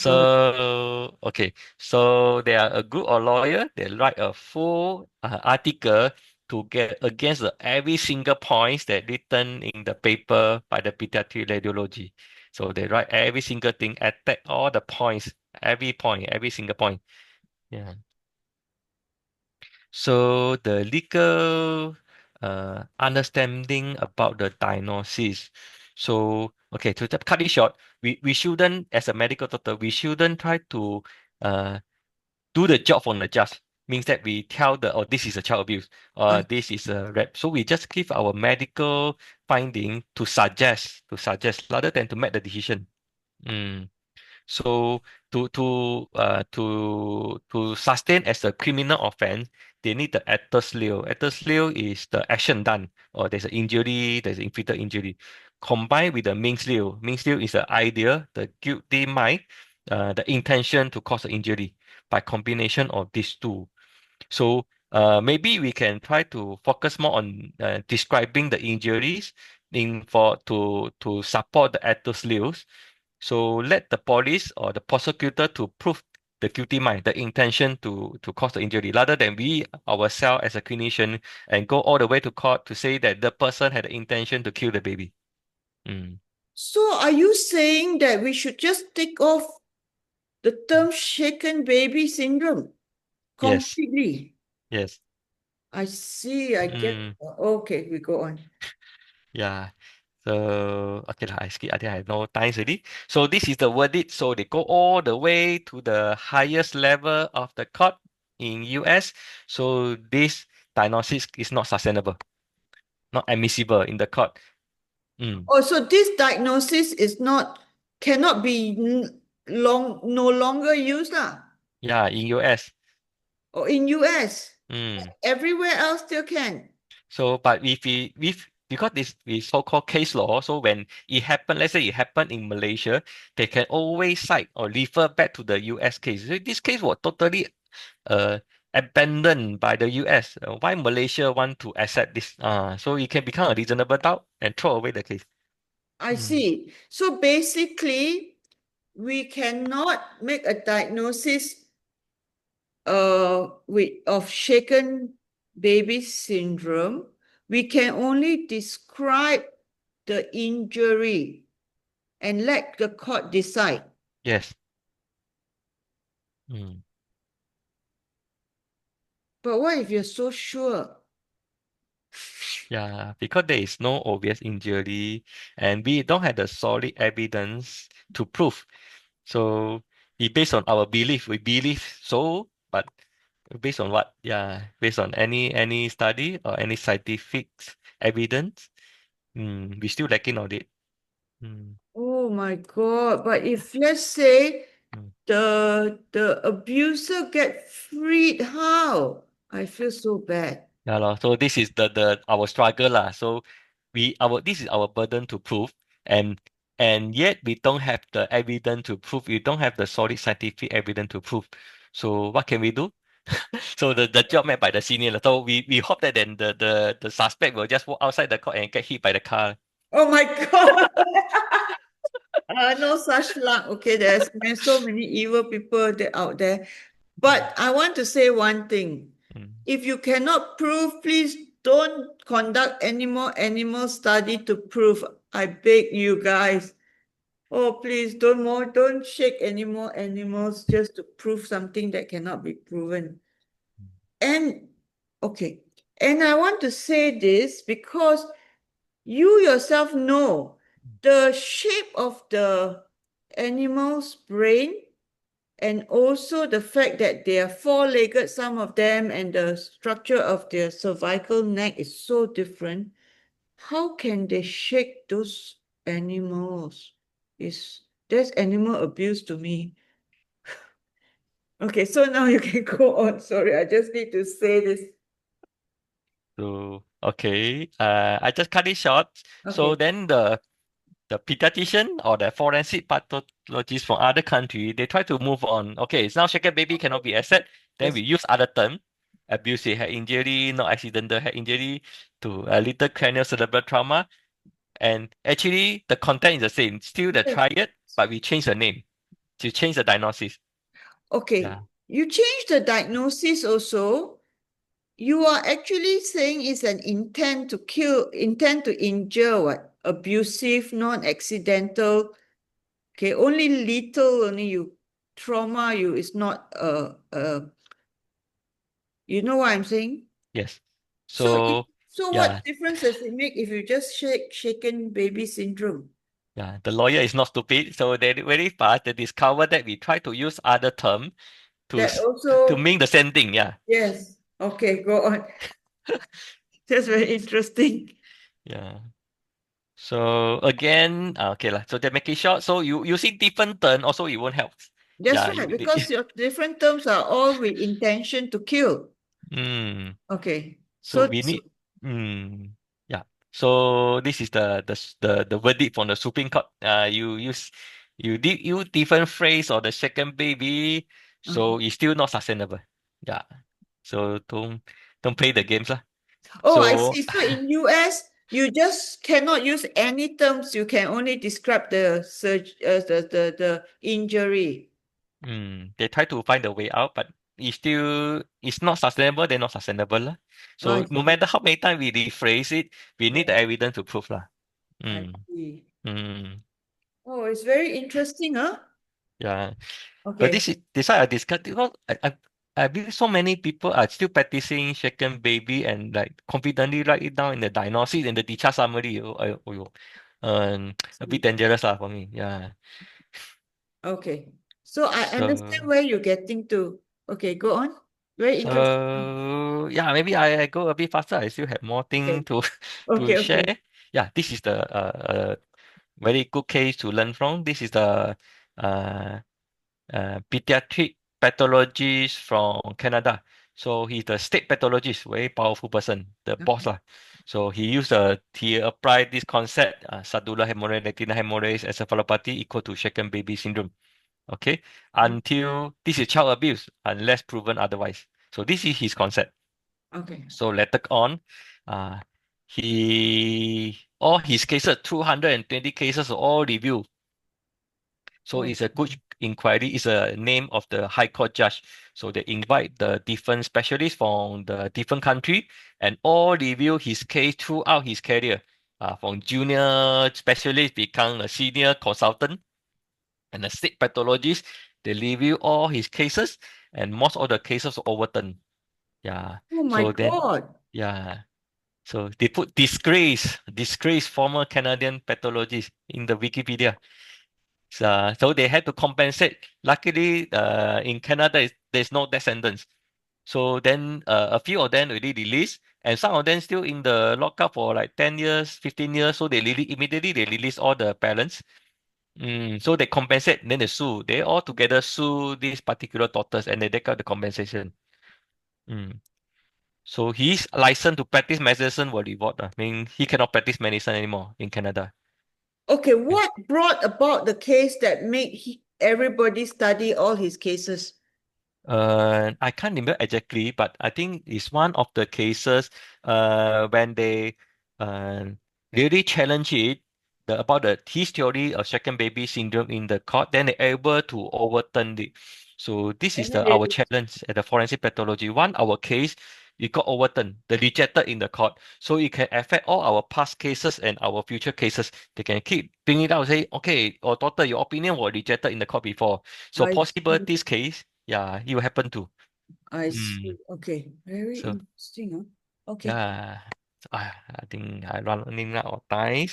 Go on. Okay. So they are a group of lawyer. They write a full article to get against every single points that written in the paper by the pediatric radiology. So they write every single thing, attack all the points, every point, every single point. Yeah. So the legal understanding about the diagnosis. So okay, to cut it short, we shouldn't, as a medical doctor, we shouldn't try to uh do the job from the judge. Means that we tell the, oh, this is a child abuse, or I, this is a rape. So we just give our medical finding rather than to make the decision. Mm. So to sustain as a criminal offense, they need the actus leo. Actus leo is the action done, or there's an injury, there's inflicted injury. Combined with the means leo. Means leo is the idea, the guilty mind, the intention to cause the injury by combination of these two. So maybe we can try to focus more on describing the injuries in for to support the actus leos. So let the police or the prosecutor to prove the guilty mind, the intention to cause the injury, rather than we ourselves as a clinician and go all the way to court to say that the person had the intention to kill the baby. Mm. so are you saying that we should just take off the term shaken baby syndrome Yes, completely? yes. I see, I get. Mm. Okay, we go on. Yeah. So okay lah, I skip. I think I have no time already. So this is the verdict. So they go all the way to the highest level of the court in US. So this diagnosis is not sustainable, not admissible in the court. Mm. Oh, so this diagnosis is not, cannot be no longer used lah. Yeah, in US. Or in US, Mm. everywhere else still can. So, but if because this is so-called case law, so when it happen, let's say it happened in Malaysia, they can always cite or refer back to the US case. So this case was totally uh abandoned by the US. Why Malaysia want to accept this? So it can become a reasonable doubt and throw away the case. I Mm. see. So basically, we cannot make a diagnosis of shaken baby syndrome. We can only describe the injury and let the court decide. Yes. Mm. But what if you're so sure? Yeah, because there is no obvious injury and we don't have the solid evidence to prove. So it based on our belief. We believe so, but based on what? Yeah, based on any study or any scientific evidence, we still lacking on it. Mm, Oh my God. But if let's say mm. the abuser get freed, how? I feel so bad. Yeah, lor. So this is the our struggle lah. So this is our burden to prove, and yet we don't have the evidence to prove. We don't have the solid scientific evidence to prove. So what can we do? So the job made by the senior lah. So we hope that then the suspect will just walk outside the court and get hit by the car. Oh my God. No such luck. Okay, there's so many evil people out there. But I want to say one thing. Mm. If you cannot prove, please don't conduct any more animal study to prove. I beg you guys. Oh, please don't shake any more animals just to prove something that cannot be proven. And okay, and I want to say this because you yourself know the shape of the animal's brain and also the fact that they are four-legged, some of them, and the structure of their cervical neck is so different. How can they shake those animals? That's animal abuse to me. Okay, so now you can go on. Sorry, I just need to say this. So okay, I just cut it short. So Okay. then the pediatrician or the forensic pathologist from other country, they try to move on. Okay, so now second baby cannot be asset. Then Yes. we use other term, abusive head injury, not accidental head injury, to a little cranial cerebral trauma. And actually, the content is the same. Still the Yes. triad, but we change the name to change the diagnosis. Okay. Yeah. You change the diagnosis also. You are actually saying it's an intent to kill, intent to injure, what? Abusive, non-accidental. Okay, only little, only you trauma you is not you know what I'm saying? Yes. So if So so yeah, what difference does it make if you just shaken baby syndrome? yeah. The lawyer is not stupid, so they very fast they discover that we try to use other term to That to also, mean the same thing. Yeah. yes. Okay, go on. That's very interesting. Yeah. So again, okay lah. So they make it short. So you using different term also it won't help. That's Yeah. right, because your different terms are all with intention to kill. Mm. Okay. So So we need. Yeah. So this is the verdict from the Supreme Court. You did you different phrase or the second baby, okay. so it's still not sustainable. Yeah. So don't play the games lah. Oh, I So see. So in US, you just cannot use any terms. You can only describe the the injury. They try to find a way out, but it's not sustainable, they're not sustainable lah. I So no see. matter how many times we rephrase it, we need the Yeah, evidence to prove lah. I Mm, see. mm, Oh, it's very interesting, huh? yeah. But Okay. this why I discussed because I believe so many people are still practicing shaken baby and like confidently write it down in the diagnosis and the discharge summary. A bit dangerous lah for me. Yeah. Okay. So I understand So where you're getting to. Okay, go on. Very interesting. yeah, maybe I go a bit faster. I still have more thing Okay. to to Okay, okay. share. Yeah, this is the very good case to learn from. This is the uh, pediatric pathologist from Canada. So he's the state pathologist, very powerful person, the boss lah. So he applied this concept, subdural hemorrhage, retinal hemorrhage, encephalopathy equal to shaken baby syndrome. Okay, until this is child abuse unless proven otherwise. So this is his concept. Okay. So later on, uh, he all his cases, 220 cases, all reviewed. So Oh, it's a good inquiry. It's a name of the High Court judge. So they invite the different specialists from the different country and all review his case throughout his career. From junior specialist become a senior consultant and a state pathologist. They review all his cases and most of the cases overturned. Yeah. oh my So then, God. yeah. So they put disgrace former Canadian pathologist in the Wikipedia. So they had to compensate. Luckily, in Canada, there's no death sentence. So then a few of them already released, and some of them still in the lockup for like 10 years, 15 years. So immediately they release all the parents. So they compensate, then they sue. They all together sue these particular doctors and they take out the compensation. Mm. So his license to practice medicine will revoked. I mean, he cannot practice medicine anymore in Canada. Okay, what brought about the case that made everybody study all his cases? I can't remember exactly, but I think it's one of the cases when they uh, really challenge it about the his theory of second baby syndrome in the court, then they're able to overturn it. So this is And then our they, challenge at the forensic pathology. One, our case, it got overturned, the rejected in the court. So it can affect all our past cases and our future cases. They can keep bringing it out, say, okay, or doctor, your opinion was rejected in the court before. So I possible see. this case. Yeah, it will happen too. I Mm. see. Okay, very So interesting, huh? Okay, yeah, I think I running out of time,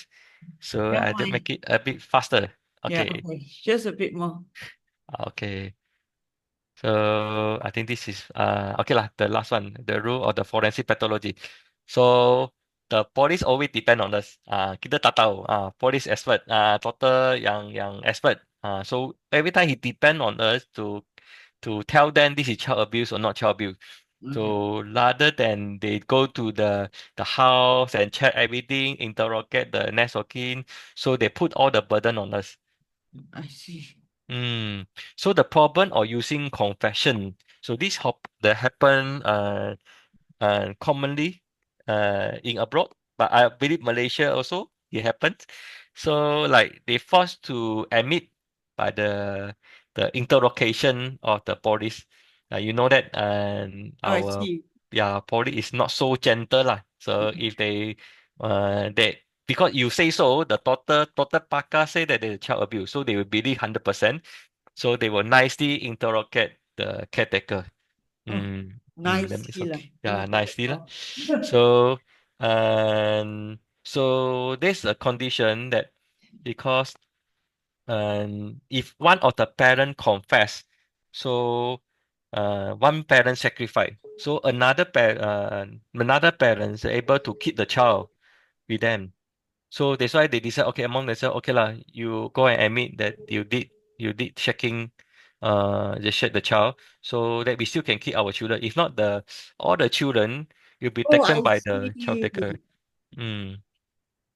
so never I just mind. make it a bit faster. Yeah, Okay, okay, just a bit more. okay. So I think this is okay lah. The last one, the rule of the forensic pathology. So the police always depend on us. Kita tak tahu. Police expert. Doktor yang expert. So every time he depend on us to to tell them this is child abuse or not child abuse. Okay. So rather than they go to the house and check everything, interrogate the next of kin, so they put all the burden on us. I see. Mm. So the problem of using confession. So this that happen commonly in abroad, but I believe Malaysia also it happens. So like they forced to admit by the interrogation of the police. You know that Oh, I our see. police is not so gentle lah. So if they because you say so, the total pakar say that there's child abuse, so they will believe 100%. So they will nicely interrogate the caretaker. Oh, Then nice it's lah. okay. Yeah, nicely lah. Oh. So so there's a condition that because if one of the parent confess, so one parent sacrifice, so another parent is able to keep the child with them. So that's why they decide, okay, among themselves, okay lah, you go and admit that you did checking just check the child so that we still can keep our children. If not, the all the children will be Oh, I taken by the child taker. see. Mm,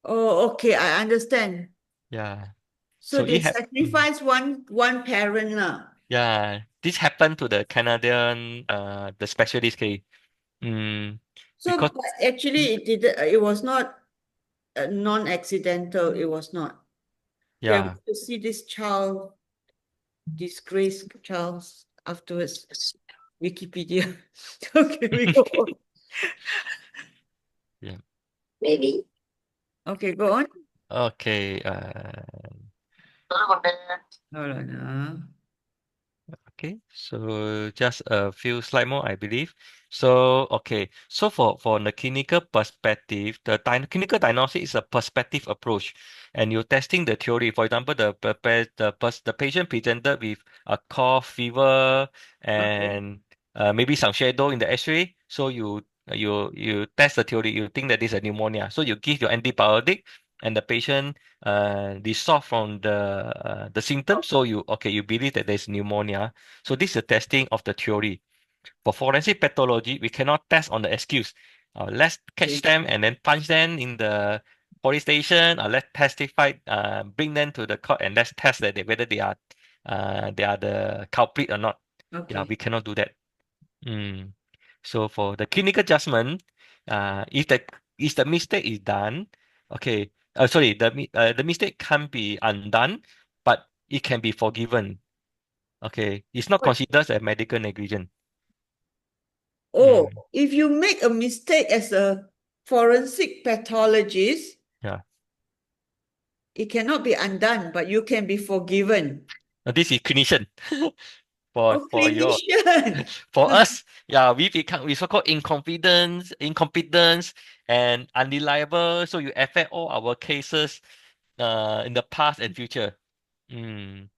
Oh, okay, I understand. yeah. So So they it had sacrifice one parent lah. yeah. This happened to the Canadian the specialist case. Mm, So because but actually it didn't, it was not non-accidental. It was not. Yeah, we yeah. have to see this child, disgraced child afterwards. Wikipedia. Okay, we go on. Yeah. Maybe. Okay, go on. Okay. Hold on. Okay, so just a few slide more, I believe. So, okay, so for the clinical perspective, clinical diagnosis is a perspective approach, and you're testing the theory. For example, the patient presented with a cough, fever, Okay. and maybe some shadow in the X-ray. So you test the theory. You think that this is a pneumonia. So you give your antibiotic, and the patient dissolve from the symptoms. So you believe that there's pneumonia. So this is the testing of the theory. For forensic pathology, we cannot test on the excuse. Let's catch Okay. them and then punch them in the police station, or let's testify, bring them to the court, and let's test that whether they are the culprit or not. Yeah, Okay. we cannot do that. Mm. So for the clinical judgment, if the mistake is done, okay, sorry, the mistake can't be undone, but it can be forgiven. Okay, it's not But considered a medical negligence. oh, Mm, if you make a mistake as a forensic pathologist, yeah. it cannot be undone, but you can be forgiven. Now, this is clinician for Oh, for your clinician. for us. Yeah, we so-called incompetence and unreliable. So you affect all our cases in the past and future. Mm. I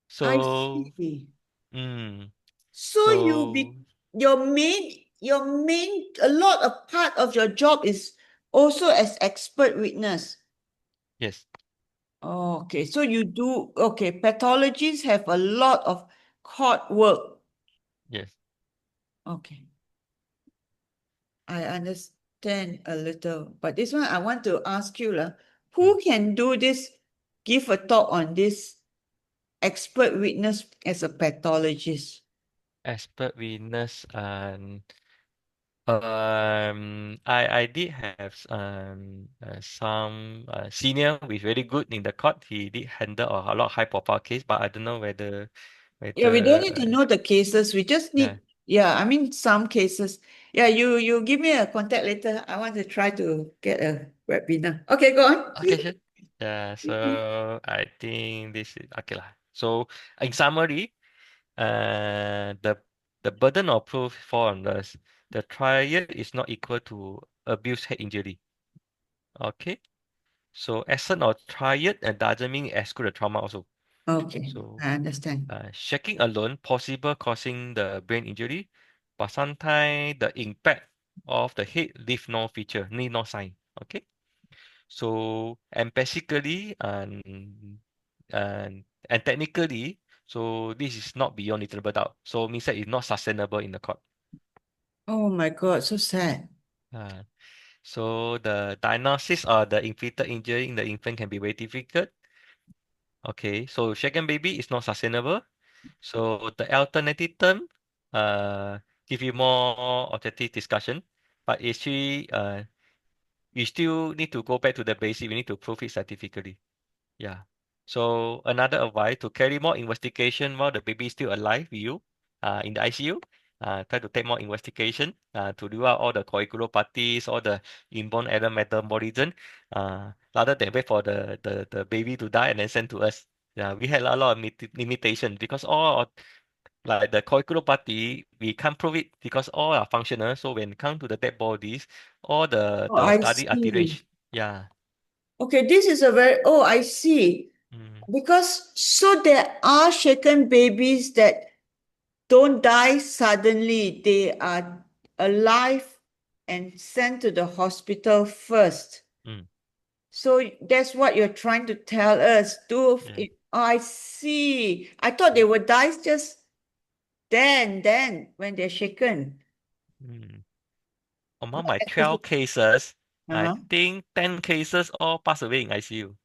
So see. mm. So you So be your main a lot of part of your job is also as expert witness. yes, Oh, okay. So you do okay. Pathologists have a lot of court work. yes. Okay. I understand a little, but this one I want to ask you, Mm. who can do this, give a talk on this expert witness as a pathologist? Expert witness and I did have some senior with very good in the court. He did handle a lot of high profile case, but I don't know whether Yeah, we don't whether need to know the cases. We just yeah. need, yeah, I mean, some cases. Yeah, you give me a contact later. I want to try to get a webinar. Okay, go on. Okay, sure. Yeah, so I think this is okay lah. So in summary, the burden of proof fall on us. The trial is not equal to abuse head injury. Okay, so absent of trial doesn't mean exclude the trauma also. Okay, So I understand. shaking alone possible causing the brain injury, but sometimes the impact of the head leave no feature, need no sign. Okay, so and basically and technically So this is not beyond reasonable doubt. So means that it's not sustainable in the court. Oh my God, so sad. Uh, so the diagnosis or the inflicted injury in the infant can be very difficult. Okay, so shaken baby is not sustainable. So the alternative term uh give you more objective discussion, but actually you still need to go back to the basic. We need to prove it scientifically. Yeah. So another advice to carry more investigation while the baby is still alive with you, in the ICU. Try to take more investigation, to rule out all the coagulopathies, all the inborn error metabolism, rather than wait for the baby to die and then send to us. Yeah, we had a lot of limitation because like the coagulopathy, we can't prove it because all are functional. So when it come to the dead bodies, all the Oh, the I study are see. deranged. Yeah. Okay, this is a very, oh, I see. Mm, Because so there are shaken babies that don't die suddenly. They are alive and sent to the hospital first. mm, So that's what you're trying to tell us. yeah. I see. I thought they would die just then, when they're shaken. Mm. Among my 12 cases, I Uh-huh. think 10 cases all pass away in ICU.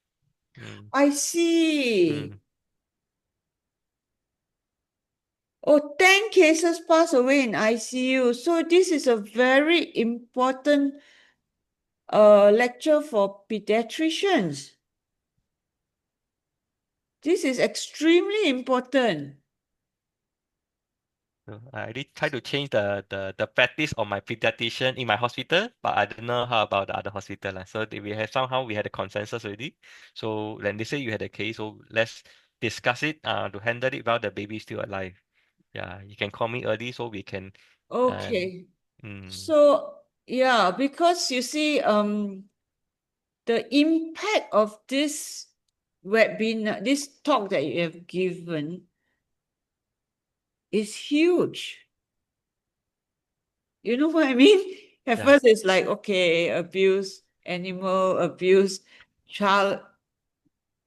Mm, I see. mm, Oh, 10 cases pass away in ICU. So this is a very important lecture for pediatricians. This is extremely important. so I really try to change the practice of my pediatrician in my hospital, but I don't know how about the other hospital. So we had a consensus already. So when they say you had a case, so let's discuss it to handle it while the baby is still alive. Yeah, you can call me early so we can uh, Okay. mm, So, yeah, because you see, the impact of this webinar, this talk that you have given is huge. You know what I mean? At yeah. first, it's like, okay, abuse, animal abuse, child,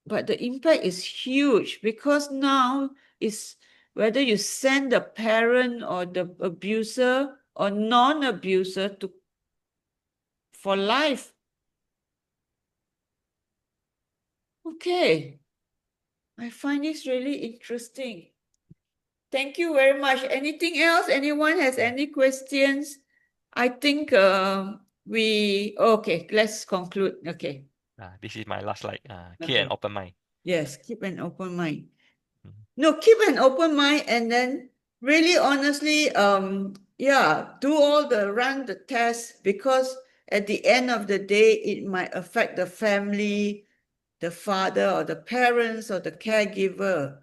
but the impact is huge because now it's whether you send the parent or the abuser or non-abuser to for life. Okay, I find this really interesting. Thank you very much. Anything else? Anyone has any questions? I think okay, let's conclude. Okay. This is my last slide. Keep an Okay. open mind. Yes, keep an open mind. Mhm. No, keep an open mind and then really honestly, yeah, do all the run the tests because at the end of the day, it might affect the family, the father or the parents or the caregiver.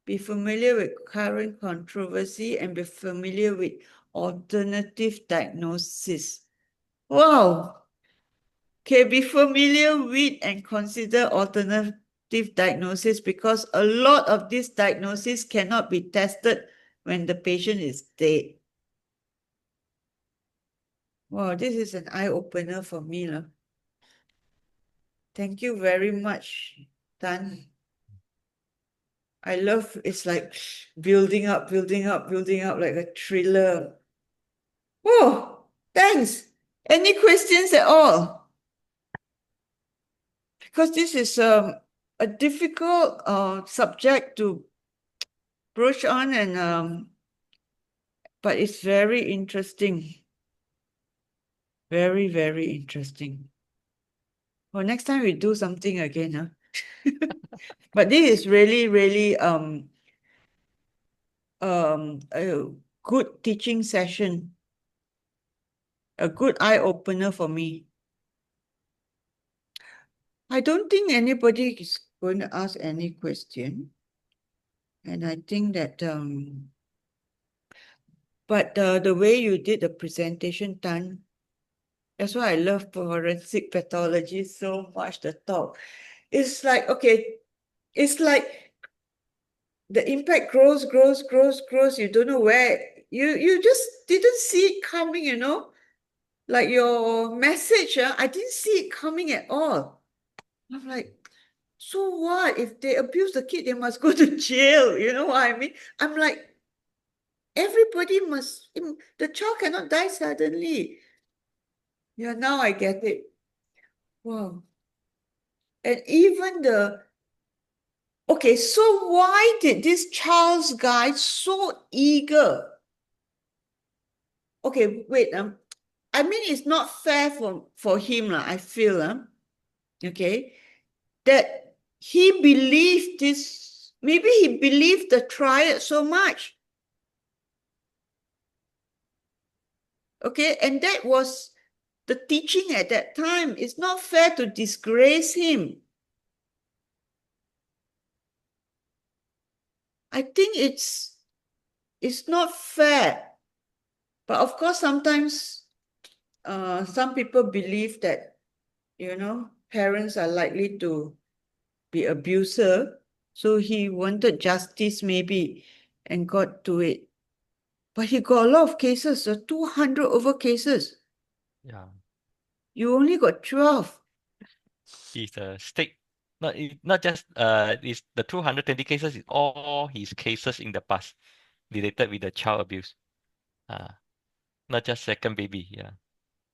Be familiar with current controversy and be familiar with alternative diagnosis. Wow. Okay, be familiar with and consider alternative diagnosis because a lot of these diagnoses cannot be tested when the patient is dead. Wow, this is an eye-opener for me. Thank you very much, Tan. I love it's like building up, building up, building up like a thriller. Oh, thanks. Any questions at all? Because this is a difficult subject to broach on and but it's very interesting. Very, very interesting. Well, next time we do something again, huh? But this is really, really a good teaching session, a good eye opener for me. I don't think anybody is going to ask any question. And I think that but the way you did the presentation, Tan, that's why I love forensic pathology so much, the talk. It's like, okay, it's like the impact grows, grows, grows, grows. You don't know where, you just didn't see it coming, Like your message, I didn't see it coming at all. I'm like, So what? If they abuse the kid, they must go to jail. You know what I mean? I'm like, everybody must, the child cannot die suddenly. Yeah, now I get it. Wow. And even okay, so why did this Charles guy so eager? Okay, wait, I mean, it's not fair for him, I feel, okay, that he believed this, maybe he believed the triad so much. Okay, and that was the teaching at that time. It's not fair to disgrace him. I think it's not fair. But of course, sometimes some people believe that, parents are likely to be abuser. So he wanted justice maybe and got to it. But he got a lot of cases, 200 over cases. Yeah. You only got 12. He's a state. Not just is the 220 cases is all his cases in the past related with the child abuse. Not just second baby. Yeah.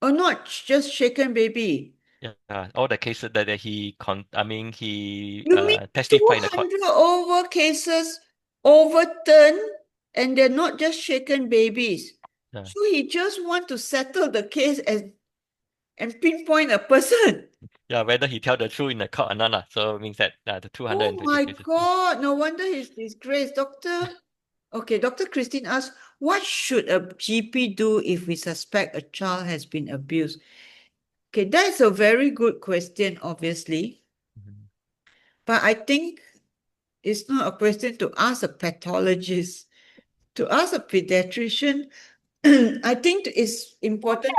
Or not just shaken baby. Yeah. All the cases that he You mean testified in the court. 200 over cases overturned and they're not just shaken babies. Yeah. So he just want to settle the case and pinpoint a person. Yeah, whether he tell the truth in the court or not. So it means that the Oh 220 my cases. God, no wonder he's disgraced. Dr. Christine asked, what should a GP do if we suspect a child has been abused? Okay, that's a very good question, obviously. Mhm. But I think it's not a question to ask a pathologist. To ask a pediatrician, I think it's important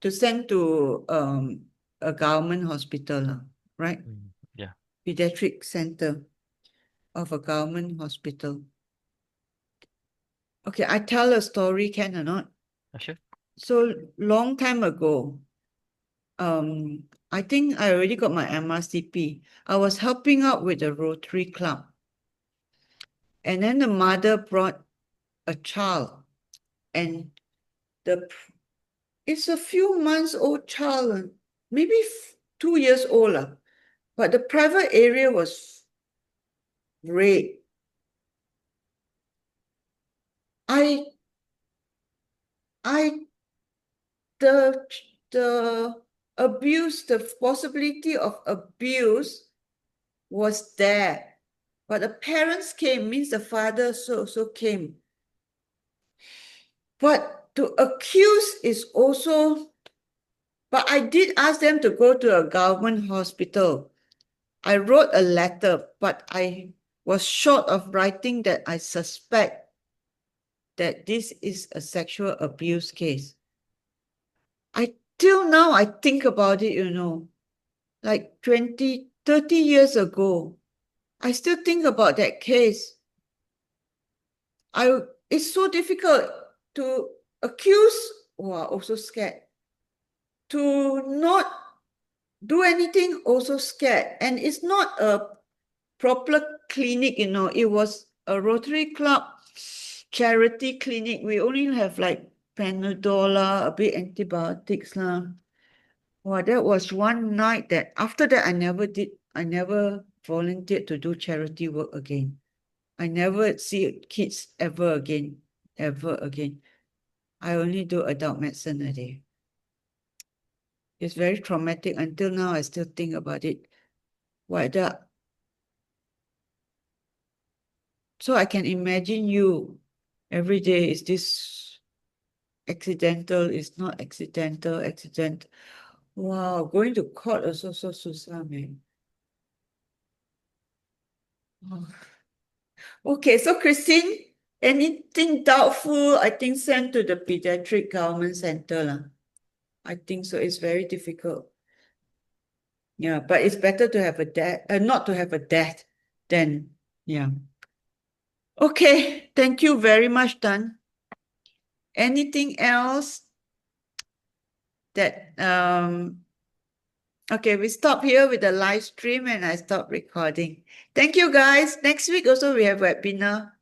to send to a government hospital, right? Yeah. Pediatric center of a government hospital. Okay, I tell a story, can or not? Sure. So long time ago, I think I already got my MRCP. I was helping out with the Rotary Club. And then the mother brought a child, and it's a few months old child, maybe 2 years old, but the private area was red. I the abuse, the possibility of abuse was there, but the parents came, means the father so came. But to accuse is also, but I did ask them to go to a government hospital. I wrote a letter, but I was short of writing that I suspect that this is a sexual abuse case. Till now, I think about it, like 20, 30 years ago. I still think about that case. It's so difficult to accuse, also scared. To not do anything, also scared. And it's not a proper clinic, it was a Rotary Club charity clinic. We only have like Panadol, a bit antibiotics. Wow, that was one night that after that I never volunteered to do charity work again. I never see kids ever again. I only do adult medicine a day. It's very traumatic. Until now, I still think about it. So I can imagine you every day. Is this accidental? Is not accidental? Wow, going to court also so susah, man. Oh. Okay, so Christine, anything doubtful, I think send to the pediatric government center. I think so. It's very difficult. Yeah, but it's better to have a death, not to have a death than, yeah. Okay, thank you very much, Tan. Anything else that Okay, we stop here with the live stream and I stop recording. Thank you, guys. Next week also we have webinar.